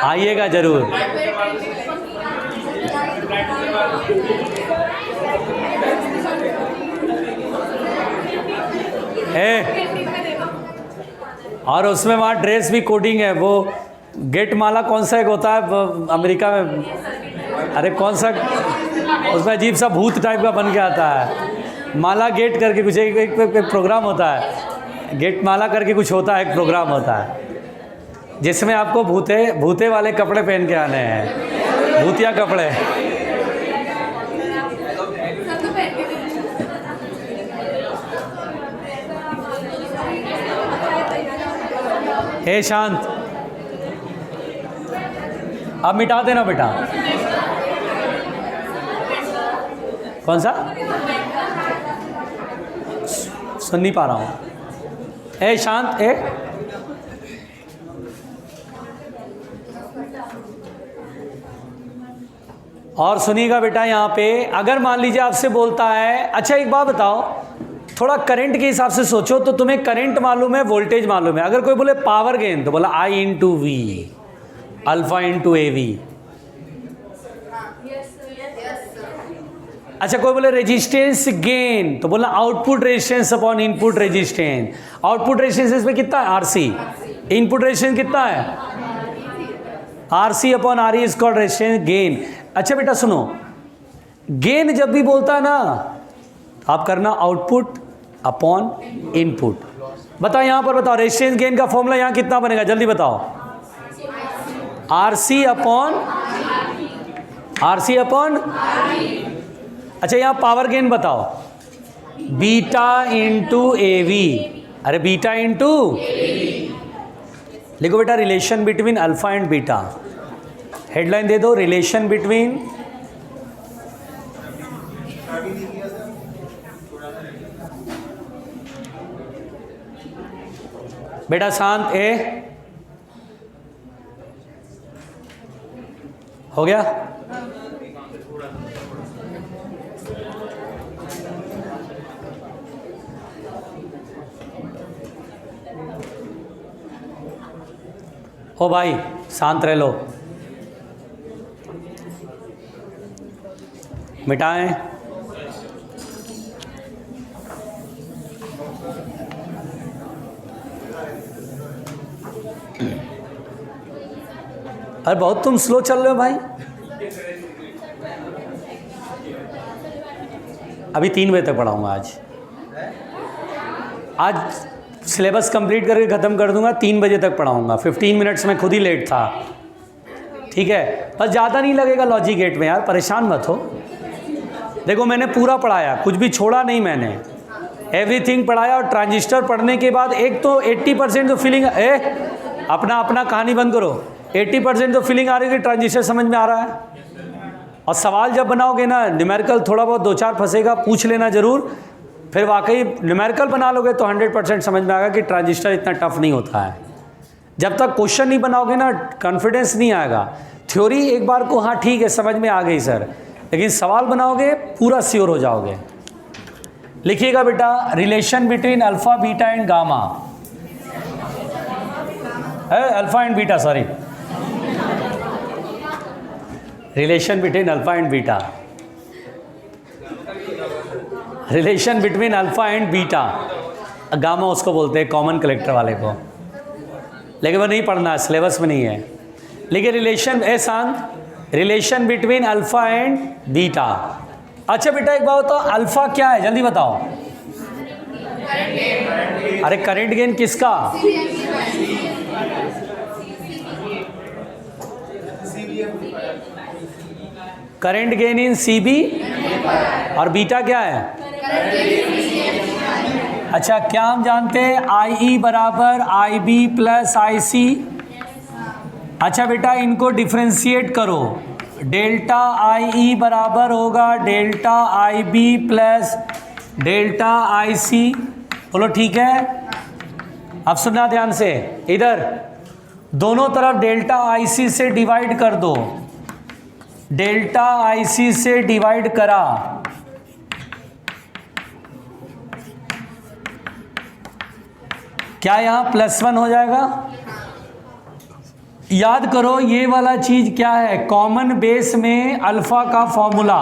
आइएगा जरूर। और उसमें वहाँ ड्रेस भी कोडिंग है, वो गेट माला कौन सा एक होता है अमेरिका में, अरे कौन सा, उसमें अजीब सा भूत टाइप का बन के आता है, माला गेट करके कुछ एक प्रोग्राम होता है, गेट माला करके कुछ होता है, एक प्रोग्राम होता है जिसमें आपको भूते वाले कपड़े पहन के आने हैं, भूतिया कपड़े। हे शांत, अब मिटा देना बेटा। कौन सा? सुन नहीं पा रहा हूँ। ए शांत, ए और सुनिएगा बेटा, यहाँ पे अगर मान लीजिए आपसे बोलता है, अच्छा एक बात बताओ, थोड़ा करंट के हिसाब से सोचो, तो तुम्हें करंट मालूम है, वोल्टेज मालूम है। अगर कोई बोले पावर गेन तो बोला I into V, alpha into A V. अच्छा कोई बोले रेजिस्टेंस गेन तो बोला output resistance upon input resistance. Output resistance में कितना है? RC। इनपुट रेजिस्टेंस कितना है? RC upon RE is called resistance gain. अच्छा बेटा सुनो, गेन जब भी बोलता है ना, आप करना आउटपुट अपॉन इनपुट। बताओ यहां पर, बताओ रेजिस्टेंस गेन का फॉर्मूला यहां कितना बनेगा, जल्दी बताओ। RC अपॉन अच्छा यहां पावर गेन बताओ, बीटा इंटू AV। अरे बीटा इंटू, लिखो बेटा relation between alpha and beta. Headline दे दो, रिलेशन बिटवीन बेटा शांत, ए हो गया? हो भाई शांत रह लो, मिटाएं। अरे बहुत तुम स्लो चल रहे हो भाई। अभी 3 बजे तक पढ़ाऊंगा आज सिलेबस कंप्लीट करके ख़त्म कर दूंगा, 3 बजे तक पढ़ाऊंगा। 15 मिनट्स में खुद ही लेट था, ठीक है? बस ज़्यादा नहीं लगेगा लॉजिक गेट में यार, परेशान मत हो। देखो मैंने पूरा पढ़ाया, कुछ भी छोड़ा नहीं मैंने, एवरीथिंग पढ़ाया। और ट्रांजिस्टर पढ़ने के बाद एक तो 80% तो फीलिंग, अपना कहानी बंद करो। 80% तो फीलिंग आ रही है कि ट्रांजिस्टर समझ में आ रहा है। और सवाल जब बनाओगे ना, न्यूमेरिकल थोड़ा बहुत 2-4 फंसेगा, पूछ लेना ज़रूर। फिर वाकई न्यूमेरिकल बना लोगे तो 100% समझ में आएगा कि ट्रांजिस्टर इतना टफ नहीं होता है। जब तक क्वेश्चन नहीं बनाओगे ना, कॉन्फिडेंस नहीं आएगा। थ्योरी एक बार को हाँ ठीक है समझ में आ गई सर, लेकिन सवाल बनाओगे पूरा श्योर हो जाओगे। लिखिएगा बेटा, relation between alpha beta and gamma, alpha and beta, sorry, relation between alpha and beta, relation between alpha and beta. Gamma उसको बोलते हैं कॉमन कलेक्टर वाले को, लेकिन वो नहीं पढ़ना है, सिलेबस में नहीं है। लेकिन रिलेशन शांत, relation between alpha and beta. अच्छा बेटा एक बात बताओ, अल्फा क्या है जल्दी बताओ। अरे करंट गेन किसका? Current gain in CB। और बीटा क्या है? अच्छा क्या हम जानते हैं IE बराबर IB प्लस IC। अच्छा बेटा इनको डिफ्रेंशिएट करो, डेल्टा IE बराबर होगा delta IB plus delta IC। बोलो ठीक है? अब सुनना ध्यान से, इधर दोनों तरफ डेल्टा IC से डिवाइड कर दो, डेल्टा IC से डिवाइड करा, क्या यहाँ +1 हो जाएगा? याद करो ये वाला चीज क्या है, कॉमन बेस में अल्फा का फॉर्मूला,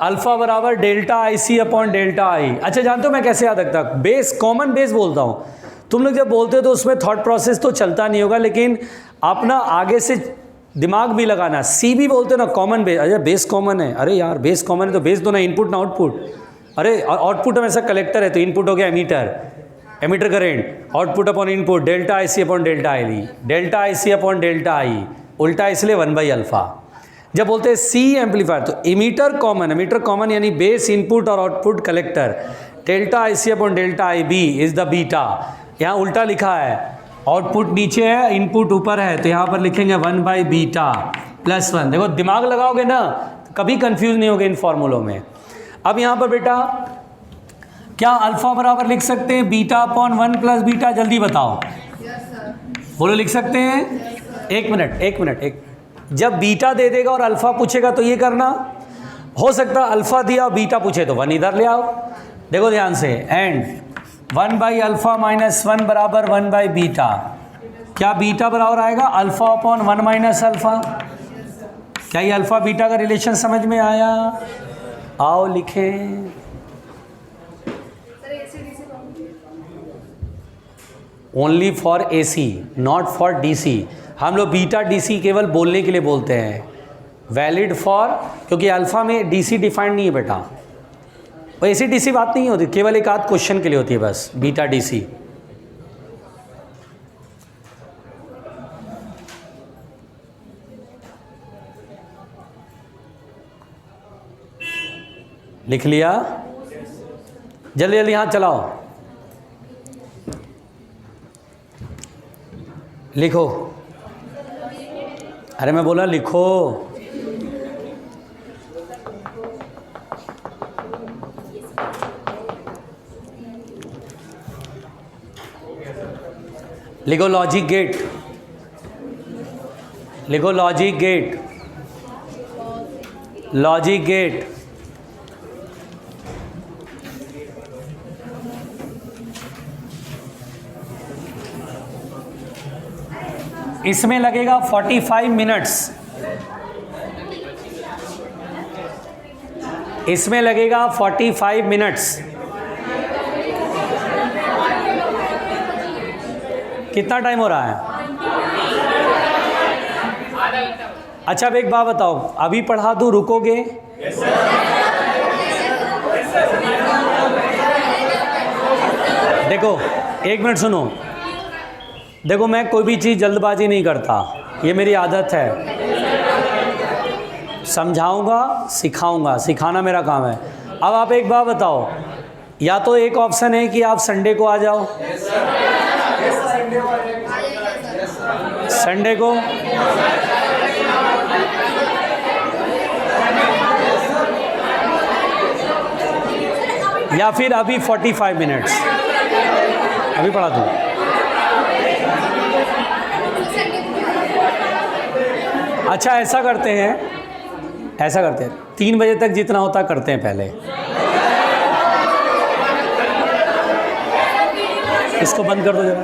अल्फा बराबर delta IC upon delta I। अच्छा जानते हो मैं कैसे याद रखता हूँ? बेस, कॉमन बेस बोलता हूँ। तुम लोग जब बोलते हो तो उसमें थॉट प्रोसेस तो चलता नहीं होगा, लेकिन आप ना आगे से दिमाग भी लगाना, सी भी बोलते हो ना कॉमन बेस, अरे बेस कॉमन है, अरे यार बेस कॉमन है तो बेस दो ना, इनपुट ना आउटपुट, अरे आउटपुट हमेशा कलेक्टर है तो इनपुट हो गया emitter, emitter current, output upon input delta I C upon delta I E, delta I C upon delta I, उल्टा इसलिए 1/अल्फा। जब बोलते हैं सी एम्पलीफायर तो एमीटर कॉमन यानी बेस इनपुट और output collector, delta I C upon delta I B is the beta. यहाँ उल्टा लिखा है, आउटपुट नीचे है इनपुट ऊपर है, तो यहाँ पर लिखेंगे 1/बीटा प्लस 1। देखो दिमाग लगाओगे ना तो कभी कंफ्यूज नहीं होगे इन फॉर्मूलों में। अब यहाँ पर बेटा क्या अल्फा बराबर लिख सकते हैं बीटा अपॉन 1 प्लस बीटा, जल्दी बताओ। बोलो लिख सकते हैं? एक मिनट। जब बीटा दे देगा और अल्फा पूछेगा तो ये करना, हो सकता है अल्फा दिया और बीटा पूछे तो 1 इधर ले आओ। देखो ध्यान से, एंड 1/अल्फा माइनस 1 बराबर 1/बीटा, क्या बीटा बराबर आएगा अल्फा अपॉन 1 माइनस अल्फा। क्या ये अल्फा बीटा का रिलेशन समझ में आया? आओ लिखें। Only for AC not for DC। हम लोग बीटा DC केवल बोलने के लिए बोलते हैं, वैलिड फॉर, क्योंकि अल्फा में DC डिफाइंड नहीं है बेटा, और AC DC बात नहीं होती, केवल एक आध क्वेश्चन के लिए होती है बस बीटा DC। लिख लिया? जल्दी जल्दी हाथ चलाओ, लिखो। अरे मैं बोला लिखो। लिखो लॉजिक गेट, लिखो लॉजिक गेट, लॉजिक गेट। इसमें लगेगा 45 मिनट्स, इसमें लगेगा 45 मिनट्स। कितना टाइम हो रहा है? अच्छा अब एक बात बताओ, अभी पढ़ा दूँ रुकोगे? देखो एक मिनट सुनो, देखो मैं कोई भी चीज़ जल्दबाजी नहीं करता, ये मेरी आदत है। समझाऊंगा सिखाऊंगा, सिखाना मेरा काम है। अब आप एक बात बताओ, या तो एक ऑप्शन है कि आप संडे को आ जाओ, संडे को, या फिर अभी 45 मिनट्स अभी पढ़ा दूँ। अच्छा ऐसा करते हैं 3 बजे तक जितना होता करते हैं पहले। इसको बंद कर दो जरा।